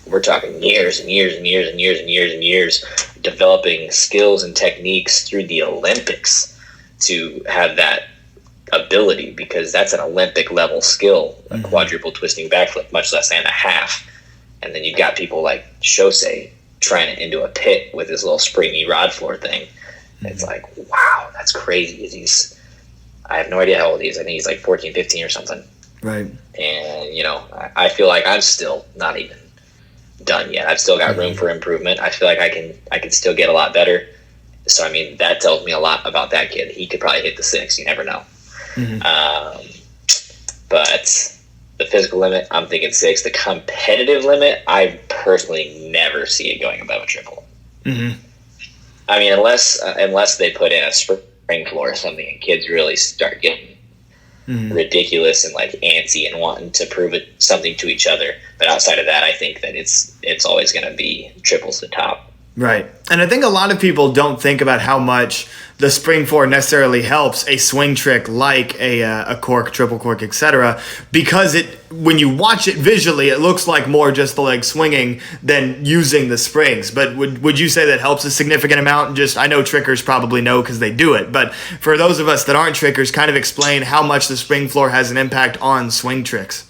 we're talking years and years and years and years and years and years, developing skills and techniques through the Olympics to have that ability, because that's an Olympic level skill, a quadruple twisting backflip, much less and a half. And then you've got people like Shosei trying it into a pit with his little springy rod floor thing. It's like, wow, that's crazy. I have no idea how old he is. I think he's like 14, 15 or something. Right. And, you know, I feel like I'm still not even done yet. I've still got room for improvement. I feel like I can still get a lot better. So, I mean, that tells me a lot about that kid. He could probably hit the 6. You never know. But the physical limit, I'm thinking 6. The competitive limit, I personally never see it going above a triple. I mean, unless they put in a spring floor or something and kids really start getting ridiculous and like antsy and wanting to prove something to each other. But outside of that, I think that it's always going to be triples the top. Right. And I think a lot of people don't think about how much the spring floor necessarily helps a swing trick like a cork, triple cork, etc. Because when you watch it visually, it looks like more just the leg swinging than using the springs. But would you say that helps a significant amount? Just, I know trickers probably know because they do it. But for those of us that aren't trickers, kind of explain how much the spring floor has an impact on swing tricks.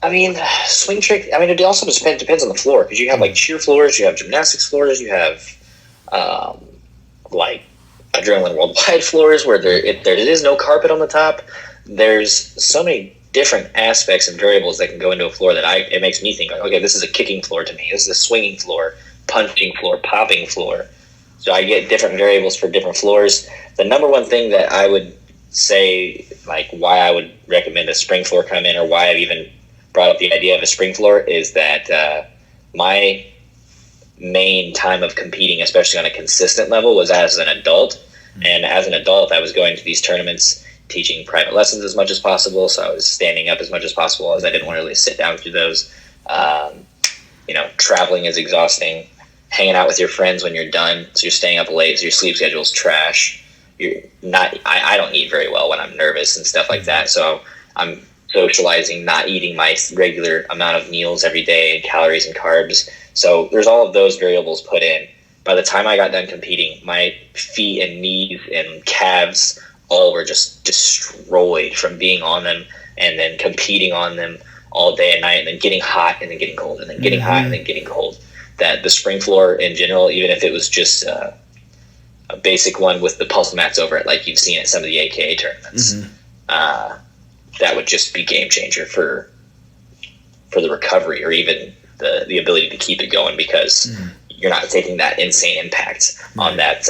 I mean, swing trick, I mean, it also depends on the floor, because you have like cheer floors, you have gymnastics floors, you have like Adrenaline Worldwide floors where there is no carpet on the top. There's so many different aspects and variables that can go into a floor that it makes me think, like, okay, this is a kicking floor to me. This is a swinging floor, punching floor, popping floor. So I get different variables for different floors. The number one thing that I would say, like, why I would recommend a spring floor come in, or why I've even brought up the idea of a spring floor, is that my main time of competing, especially on a consistent level, was as an adult. And as an adult, I was going to these tournaments teaching private lessons as much as possible. So I was standing up as much as possible, as I didn't want to really sit down through those. You know, traveling is exhausting. Hanging out with your friends when you're done, so you're staying up late, so your sleep schedule's trash. You're not. I don't eat very well when I'm nervous and stuff like that. So I'm socializing, not eating my regular amount of meals every day, calories and carbs. So there's all of those variables put in. By the time I got done competing, my feet and knees and calves all were just destroyed from being on them and then competing on them all day and night, and then getting hot and then getting cold and then getting hot and then getting cold. That the spring floor in general, even if it was just a basic one with the pulse mats over it, like you've seen at some of the AKA tournaments, that would just be game changer for the recovery, or even the ability to keep it going, because you're not taking that insane impact on that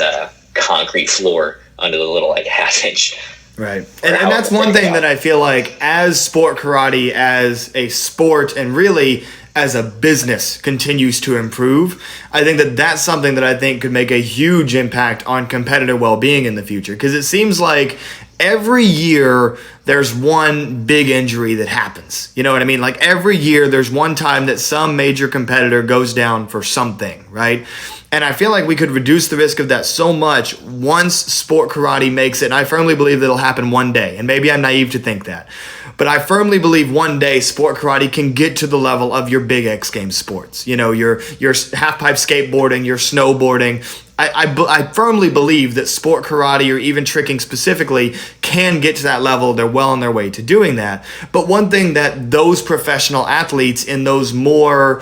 concrete floor under the little like half-inch. Right. And that's one thing that I feel like, as sport karate, as a sport, and really as a business continues to improve, I think that that's something that I think could make a huge impact on competitor well-being in the future. Because it seems like every year there's one big injury that happens. You know what I mean? Like every year there's one time that some major competitor goes down for something, right? And I feel like we could reduce the risk of that so much once sport karate makes it. And I firmly believe that it'll happen one day. And maybe I'm naive to think that. But I firmly believe one day sport karate can get to the level of your big X Games sports. You know, your half-pipe skateboarding, your snowboarding. I firmly believe that sport karate, or even tricking specifically, can get to that level. They're well on their way to doing that. But one thing that those professional athletes in those more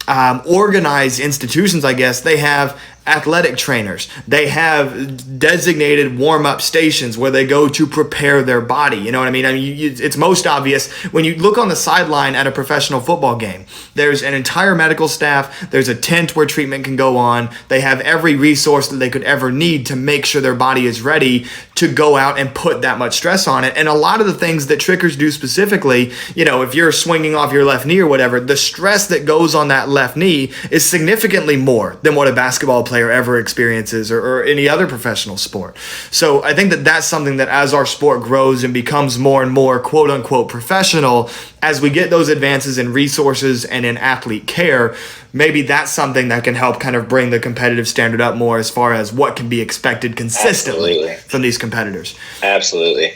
organized institutions, I guess, they have athletic trainers. They have designated warm-up stations where they go to prepare their body. You know what I mean? It's most obvious when you look on the sideline at a professional football game. There's an entire medical staff. There's a tent where treatment can go on. They have every resource that they could ever need to make sure their body is ready to go out and put that much stress on it. And a lot of the things that trickers do specifically, you know, if you're swinging off your left knee or whatever, the stress that goes on that left knee is significantly more than what a basketball player ever experiences, or any other professional sport. So I think that that's something that, as our sport grows and becomes more and more quote unquote professional, as we get those advances in resources and in athlete care, maybe that's something that can help kind of bring the competitive standard up more as far as what can be expected consistently from these competitors. Absolutely.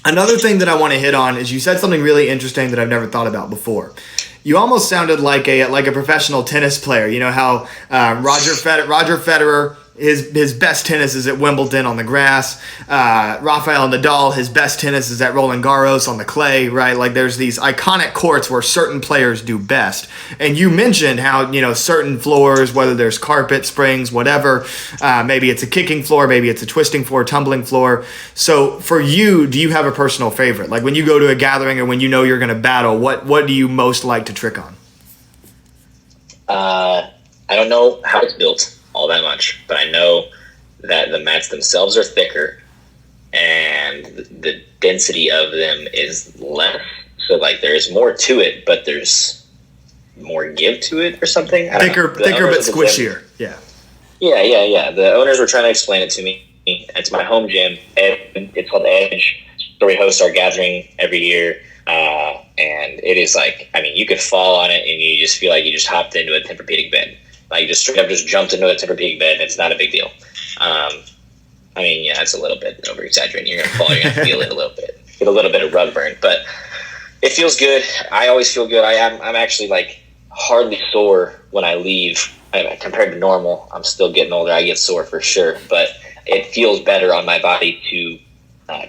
Another thing that I want to hit on is, you said something really interesting that I've never thought about before. You almost sounded like a professional tennis player. You know how Roger Federer, his best tennis is at Wimbledon on the grass. Rafael Nadal, his best tennis is at Roland Garros on the clay, right? Like there's these iconic courts where certain players do best. And you mentioned how, certain floors, whether there's carpet, springs, whatever, maybe it's a kicking floor, maybe it's a twisting floor, tumbling floor. So for you, do you have a personal favorite? Like when you go to a gathering or when you know you're going to battle, what do you most like to trick on? I don't know how it's built all that much, but I know that the mats themselves are thicker and the density of them is less. So like there's more to it, but there's more give to it or something. Thicker but squishier. Yeah. The owners were trying to explain it to me. It's my home gym. It's called Edge. So we host our gathering every year. And it is like, you could fall on it and you just feel like you just hopped into a Tempur-Pedic bed. Like, just straight up just jumped into a Tempur-Pedic bed. It's not a big deal. It's a little bit over-exaggerating. You're going to fall. You're going to feel it a little bit. Get a little bit of rug burn. But it feels good. I always feel good. I'm actually, like, hardly sore when I leave. Compared to normal, I'm still getting older. I get sore for sure. But it feels better on my body to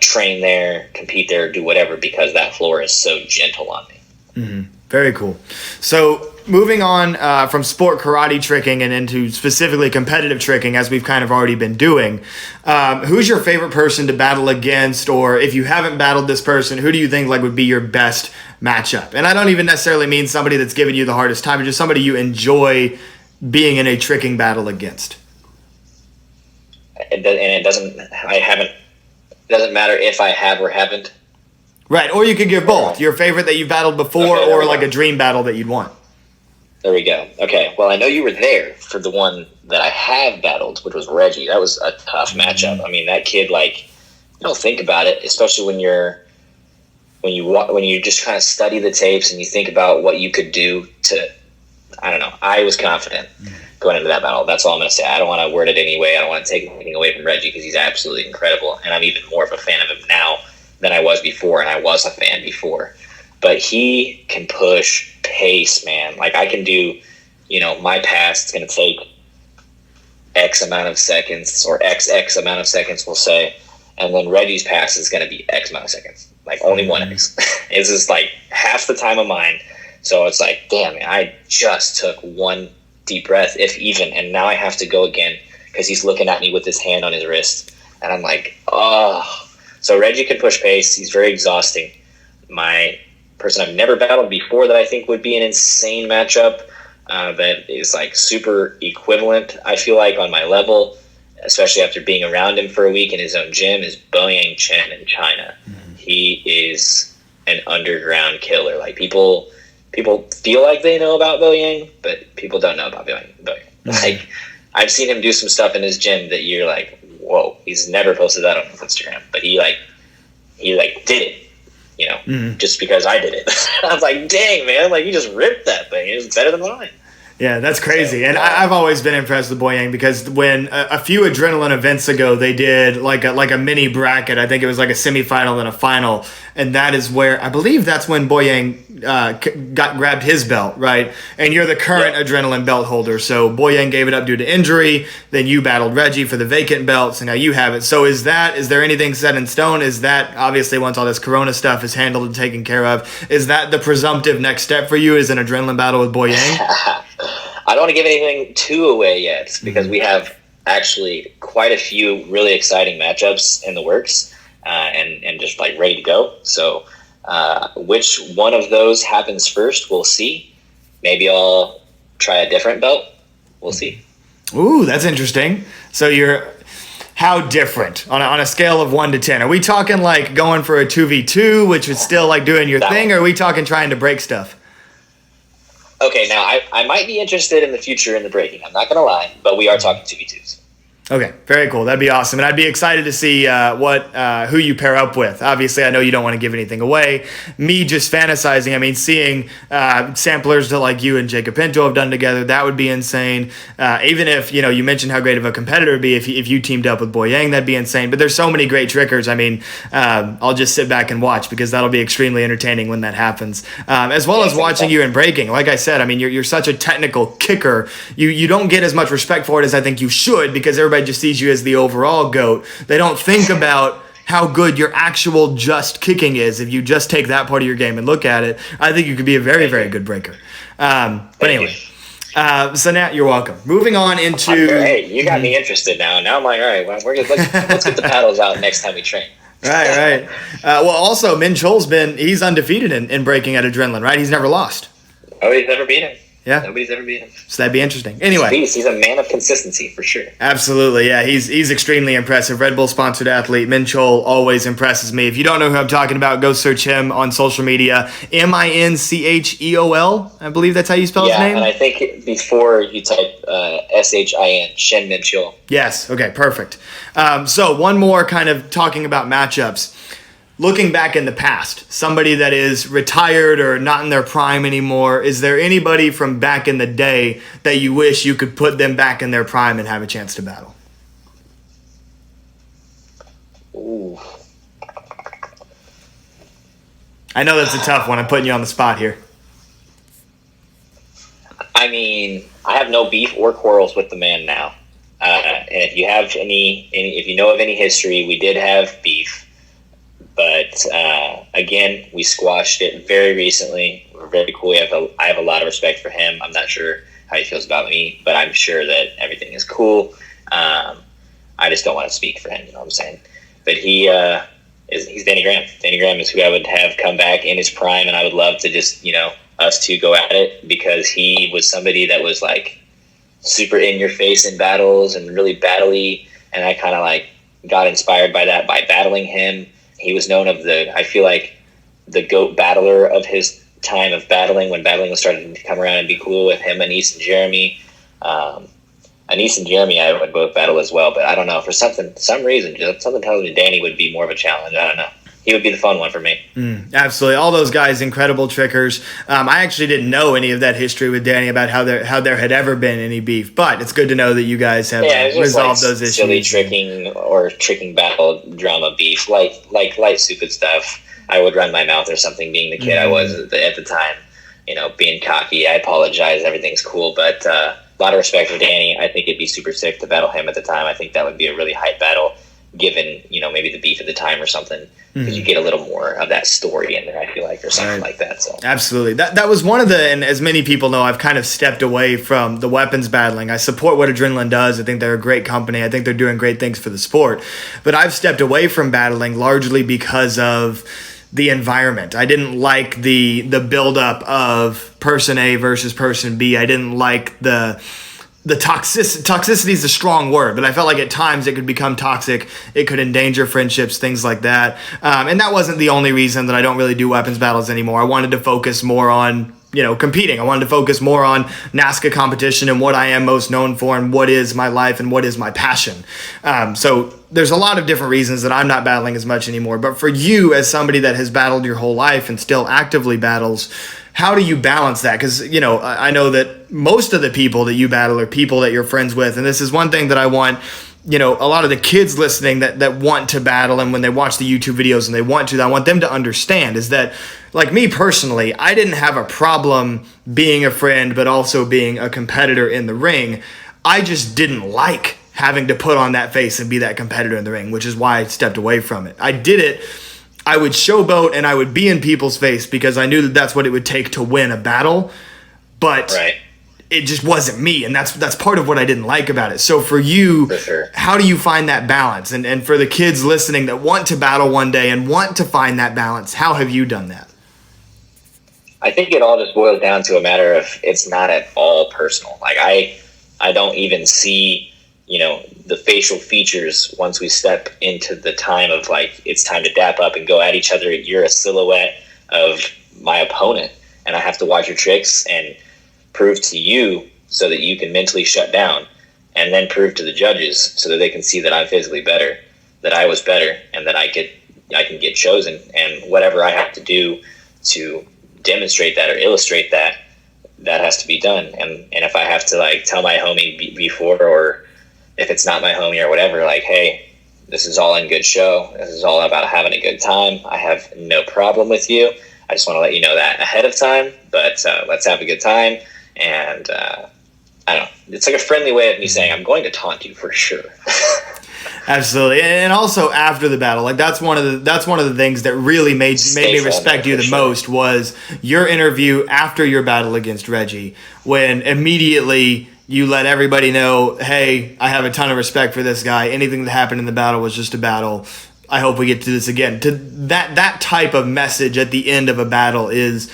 train there, compete there, do whatever, because that floor is so gentle on me. Mm-hmm. Very cool. So moving on from sport karate tricking and into specifically competitive tricking, as we've kind of already been doing, who's your favorite person to battle against? Or if you haven't battled this person, who do you think would be your best matchup? And I don't even necessarily mean somebody that's giving you the hardest time, but just somebody you enjoy being in a tricking battle against. It doesn't matter if I have or haven't. Right, or you could give both. Your favorite that you've battled before, or like a dream battle that you'd want. There we go. Okay, well, I know you were there for the one that I have battled, which was Reggie. That was a tough matchup. That kid, you don't think about it, especially when you just kind of study the tapes and you think about what you could do to, I don't know. I was confident going into that battle. That's all I'm going to say. I don't want to word it anyway. I don't want to take anything away from Reggie because he's absolutely incredible, and I'm even more of a fan of him now than I was before, and I was a fan before. But he can push pace, man. Like, I can do, my pass is going to take X amount of seconds, or XX amount of seconds, we'll say, and then Reggie's pass is going to be X amount of seconds. Like, only one X. It's just, half the time of mine. So it's like, damn, man, I just took one deep breath, if even, and now I have to go again because he's looking at me with his hand on his wrist. And I'm like, oh. So Reggie can push pace. He's very exhausting. My person I've never battled before that I think would be an insane matchup that is super equivalent, I feel like, on my level, especially after being around him for a week in his own gym, is Boyang Chen in China. Mm-hmm. He is an underground killer. People feel like they know about Boyang, but people don't know about Boyang. Mm-hmm. I've seen him do some stuff in his gym that you're like, whoa, he's never posted that on his Instagram, but he did it, just because I did it. I was like, dang, man, you just ripped that thing. It was better than mine. Yeah, that's crazy. And I've always been impressed with Boyang because when a few adrenaline events ago, they did like a mini bracket. I think it was like a semifinal and a final. And that is where, I believe that's when Boyang grabbed his belt, right? And you're the current adrenaline belt holder. So Boyang gave it up due to injury. Then you battled Reggie for the vacant belt. So now you have it. So is there anything set in stone? Is that, obviously, once all this Corona stuff is handled and taken care of, is that the presumptive next step for you, is an adrenaline battle with Boyang? I don't want to give anything too away yet because we have actually quite a few really exciting matchups in the works and just ready to go. So which one of those happens first, we'll see. Maybe I'll try a different belt. We'll see. Ooh, that's interesting. So how different on a scale of 1 to 10? Are we talking going for a 2v2, which is still doing your thing, or are we talking trying to break stuff? Okay, now I might be interested in the future in the breaking. I'm not going to lie, but we are talking 2v2s. Okay, very cool. That'd be awesome, and I'd be excited to see who you pair up with. Obviously, I know you don't want to give anything away. Me just fantasizing. I mean, seeing samplers that like you and Jacob Pinto have done together, that would be insane. Even if you mentioned how great of a competitor it'd be if you teamed up with Boyang, that'd be insane. But there's so many great trickers. I mean, I'll just sit back and watch because that'll be extremely entertaining when that happens. As well as watching you in breaking. Like I said, I mean, you're such a technical kicker. You don't get as much respect for it as I think you should because everybody just sees you as the overall GOAT. They don't think about how good your actual just kicking is. If you just take that part of your game and look at it, I think you could be a very, very good breaker. But anyway, so now you're welcome. Moving on into... Hey, you got me interested now. Now I'm like, all right, well, let's get the paddles out next time we train. Right. Well, also, Min Chol's he's undefeated in breaking at Adrenaline, right? He's never lost. Oh, he's never beat him. Yeah. Nobody's ever beat him. So that'd be interesting. Anyway. He's a man of consistency, for sure. Absolutely, yeah. He's extremely impressive. Red Bull-sponsored athlete. Min Chol always impresses me. If you don't know who I'm talking about, go search him on social media. Mincheol, I believe that's how you spell his name? Yeah, and I think before you type Shin, Shen Min Chol. Yes, okay, perfect. So one more kind of talking about matchups. Looking back in the past, somebody that is retired or not in their prime anymore, is there anybody from back in the day that you wish you could put them back in their prime and have a chance to battle? Ooh. I know that's a tough one. I'm putting you on the spot here. I mean, I have no beef or quarrels with the man now. And if you have if you know of any history, we did have beef. But again, we squashed it very recently. We're very cool. I have a lot of respect for him. I'm not sure how he feels about me, but I'm sure that everything is cool. I just don't want to speak for him. You know what I'm saying? But he's Danny Graham. Danny Graham is who I would have come back in his prime, and I would love to just us two go at it because he was somebody that was like super in your face in battles and really battly, and I kind of like got inspired by that by battling him. He was known I feel like the GOAT battler of his time of battling when battling was starting to come around and be cool with him, Anise and Jeremy. Anise and Jeremy I would both battle as well, but I don't know. For some reason, something tells me Danny would be more of a challenge. I don't know. He would be the fun one for me. Absolutely. All those guys, incredible trickers. I actually didn't know any of that history with Danny about how there had ever been any beef, but it's good to know that you guys have resolved those issues. Silly tricking battle drama beef, like light stupid stuff. I would run my mouth or something being the kid I was at the time, being cocky. I apologize. Everything's cool, but a lot of respect for Danny. I think it'd be super sick to battle him at the time. I think that would be a really hype battle given, maybe the beef at the time or something. Because you get a little more of that story in there, I feel like, or something like that. So absolutely, that was one of and as many people know, I've kind of stepped away from the weapons battling. I support what Adrenaline does. I think they're a great company. I think they're doing great things for the sport. But I've stepped away from battling largely because of the environment. I didn't like the buildup of person A versus person B. I didn't like the toxicity is a strong word, but I felt like at times it could become toxic. It could endanger friendships, things like that. And that wasn't the only reason that I don't really do weapons battles anymore. I wanted to focus more on, competing. I wanted to focus more on NASCA competition and what I am most known for and what is my life and what is my passion. So there's a lot of different reasons that I'm not battling as much anymore. But for you, as somebody that has battled your whole life and still actively battles, how do you balance that? Because, I know that most of the people that you battle are people that you're friends with. And this is one thing that I want, a lot of the kids listening that want to battle, and when they watch the YouTube videos and they want to, I want them to understand is that, like me personally, I didn't have a problem being a friend, but also being a competitor in the ring. I just didn't like having to put on that face and be that competitor in the ring, which is why I stepped away from it. I did it. I would showboat and I would be in people's face because I knew that that's what it would take to win a battle, but it just wasn't me, and that's part of what I didn't like about it. So for you, how do you find that balance? And for the kids listening that want to battle one day and want to find that balance, how have you done that? I think it all just boils down to a matter of it's not at all personal. Like I don't even see the facial features once we step into the time of like it's time to dap up and go at each other. You're a silhouette of my opponent, and I have to watch your tricks and prove to you so that you can mentally shut down. and then prove to the judges so that they can see that I'm physically better, that I was better, and that I can get chosen, and whatever I have to do to demonstrate that or illustrate that, that has to be done. And if I have to like tell my homie before, or if it's not my homie or whatever, like, hey, this is all in good show. This is all about having a good time. I have no problem with you. I just want to let you know that ahead of time, but let's have a good time. And I don't know. It's like a friendly way of me saying, I'm going to taunt you for sure. Absolutely. And also after the battle, like that's one of the things that really made me respect you the most was your interview after your battle against Reggie, when immediately you let everybody know, hey, I have a ton of respect for this guy. Anything that happened in the battle was just a battle. I hope we get to do this again. To that type of message at the end of a battle is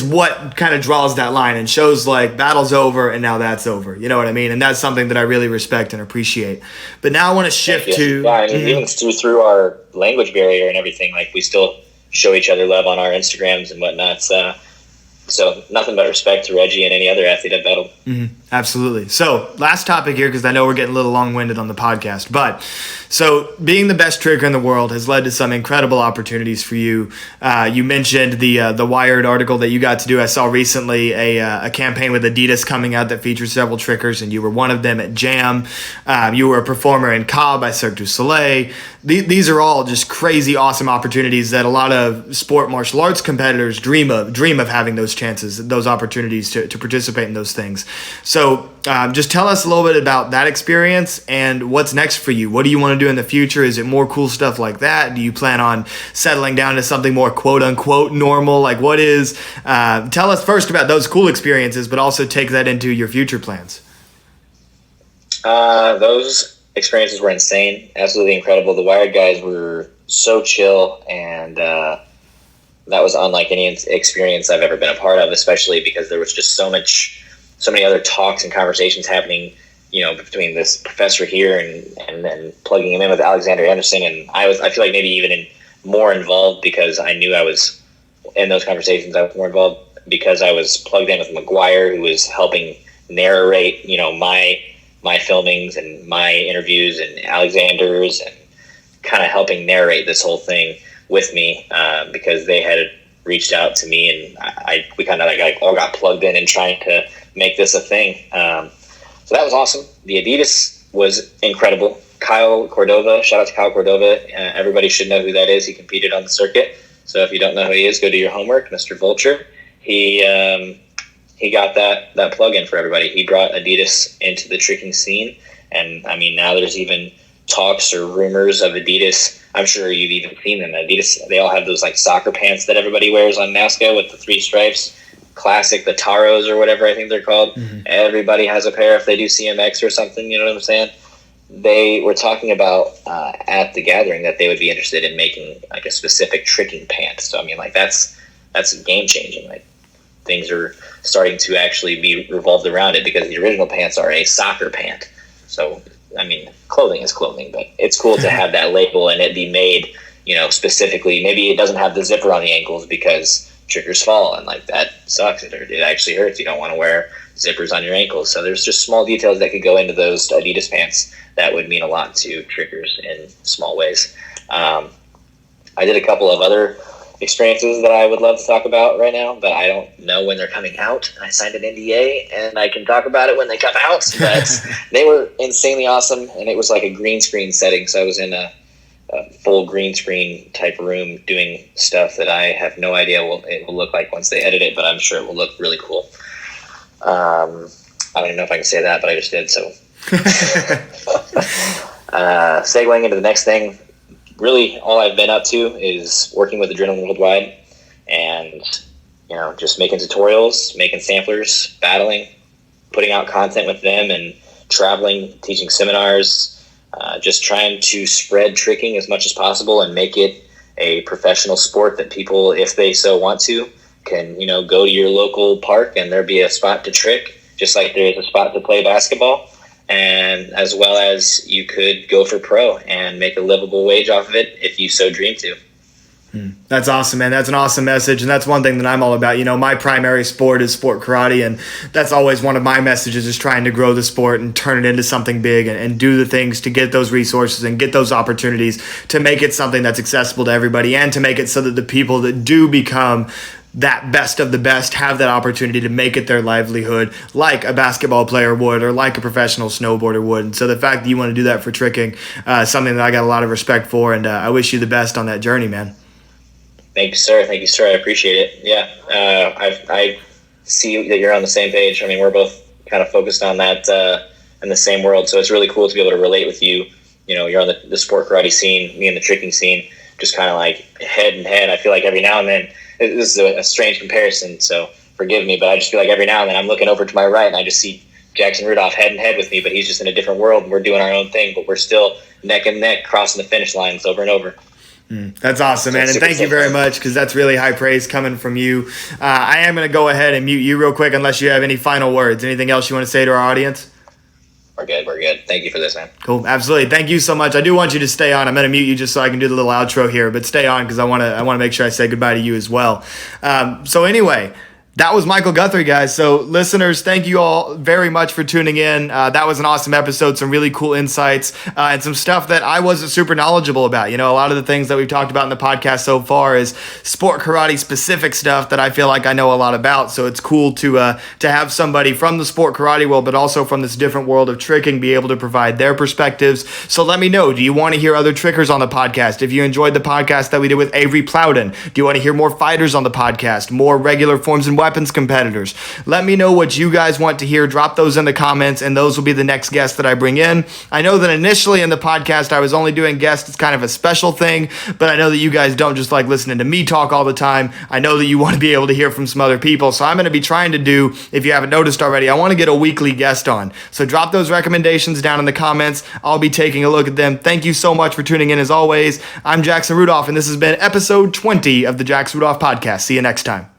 what kind of draws that line and shows like battle's over and now that's over. You know what I mean? And that's something that I really respect and appreciate. But now I want to shift to... Yeah, I mean, even through our language barrier and everything, like we still show each other love on our Instagrams and whatnot. So nothing but respect to Reggie and any other athlete I've battled. Mm-hmm. Absolutely. So last topic here, because I know we're getting a little long-winded on the podcast, but so being the best trigger in the world has led to some incredible opportunities for you. You mentioned the Wired article that you got to do. I saw recently a campaign with Adidas coming out that featured several triggers, and you were one of them at Jam. You were a performer in Cobb by Cirque du Soleil. These are all just crazy, awesome opportunities that a lot of sport martial arts competitors dream of having those chances, those opportunities to participate in those things. So just tell us a little bit about that experience and what's next for you. What do you want to do in the future? Is it more cool stuff like that? Do you plan on settling down to something more quote unquote normal? Like what is, tell us first about those cool experiences, but also take that into your future plans. Those experiences were insane. Absolutely incredible. The Wired guys were so chill, and that was unlike any experience I've ever been a part of, especially because there was just so many other talks and conversations happening, between this professor here and plugging him in with Alexander Anderson. And I feel like maybe even more involved because I knew I was in those conversations. I was more involved because I was plugged in with McGuire, who was helping narrate, my filmings and my interviews and Alexander's, and kind of helping narrate this whole thing with me, because they had reached out to me, and we kind of like all got plugged in and trying to make this a thing. So that was awesome. The Adidas was incredible. Kyle Cordova, shout out to Kyle Cordova. Everybody should know who that is. He competed on the circuit. So if you don't know who he is, go do your homework. Mr. Vulture. He got that plug in for everybody. He brought Adidas into the tricking scene. And I mean, now there's even talks or rumors of Adidas. I'm sure you've even seen them. Adidas, they all have those like soccer pants that everybody wears on Nazca with the 3 stripes. Classic, the Taros or whatever I think they're called. Mm-hmm. Everybody has a pair if they do CMX or something, you know what I'm saying? They were talking about at the gathering that they would be interested in making like a specific tricking pant. So I mean, like that's game changing. Like things are starting to actually be revolved around it, because the original pants are a soccer pant. So I mean, clothing is clothing, but it's cool to have that label and it be made, specifically. Maybe it doesn't have the zipper on the ankles because triggers fall, and like that sucks. It actually hurts. You don't want to wear zippers on your ankles. So there's just small details that could go into those Adidas pants that would mean a lot to triggers in small ways. I did a couple of other experiences that I would love to talk about right now, but I don't know when they're coming out. I signed an NDA and I can talk about it when they come out, but they were insanely awesome. And it was like a green screen setting. So I was in a full green screen type room doing stuff that I have no idea what it will look like once they edit it, but I'm sure it will look really cool. I don't even know if I can say that, but I just did. So segueing into the next thing, really all I've been up to is working with Adrenaline Worldwide and, just making tutorials, making samplers, battling, putting out content with them, and traveling, teaching seminars, just trying to spread tricking as much as possible and make it a professional sport that people, if they so want to, can, go to your local park and there be a spot to trick, just like there is a spot to play basketball. And as well as you could go for pro and make a livable wage off of it if you so dream to. That's awesome, man. That's an awesome message. And that's one thing that I'm all about. My primary sport is sport karate. And that's always one of my messages, is trying to grow the sport and turn it into something big, and do the things to get those resources and get those opportunities to make it something that's accessible to everybody, and to make it so that the people that do become that best of the best have that opportunity to make it their livelihood, like a basketball player would, or like a professional snowboarder would. And so the fact that you want to do that for tricking, something that I got a lot of respect for, and I wish you the best on that journey, man. Thank you, sir. Thank you, sir. I appreciate it. Yeah, I see that you're on the same page. I mean, we're both kind of focused on that in the same world, so it's really cool to be able to relate with you. You're on the sport karate scene, me in the tricking scene, just kind of like head and head. I feel like every now and then, this is a strange comparison, so forgive me, but I just feel like every now and then I'm looking over to my right and I just see Jackson Rudolph head and head with me, but he's just in a different world, and we're doing our own thing, but we're still neck and neck crossing the finish lines over and over. That's awesome, man, and thank you very much, because that's really high praise coming from you. I am going to go ahead and mute you real quick unless you have any final words. Anything else you want to say to our audience? We're good. Thank you for this, man. Cool, absolutely. Thank you so much. I do want you to stay on. I'm going to mute you just so I can do the little outro here, but stay on, because I want to make sure I say goodbye to you as well. So anyway, that was Michael Guthrie, guys. So listeners, thank you all very much for tuning in. That was an awesome episode, some really cool insights, and some stuff that I wasn't super knowledgeable about. A lot of the things that we've talked about in the podcast so far is sport karate specific stuff that I feel like I know a lot about. So it's cool to have somebody from the sport karate world, but also from this different world of tricking, be able to provide their perspectives. So let me know, do you want to hear other trickers on the podcast? If you enjoyed the podcast that we did with Avery Plowden, do you want to hear more fighters on the podcast, more regular forms and weapons competitors? Let me know what you guys want to hear. Drop those in the comments, and those will be the next guests that I bring in. I know that initially in the podcast I was only doing guests. It's kind of a special thing, but I know that you guys don't just like listening to me talk all the time. I know that you want to be able to hear from some other people, so I'm going to be trying to do, if you haven't noticed already, I want to get a weekly guest on. So drop those recommendations down in the comments. I'll be taking a look at them. Thank you so much for tuning in as always. I'm Jackson Rudolph, and this has been episode 20 of the Jackson Rudolph Podcast. See you next time.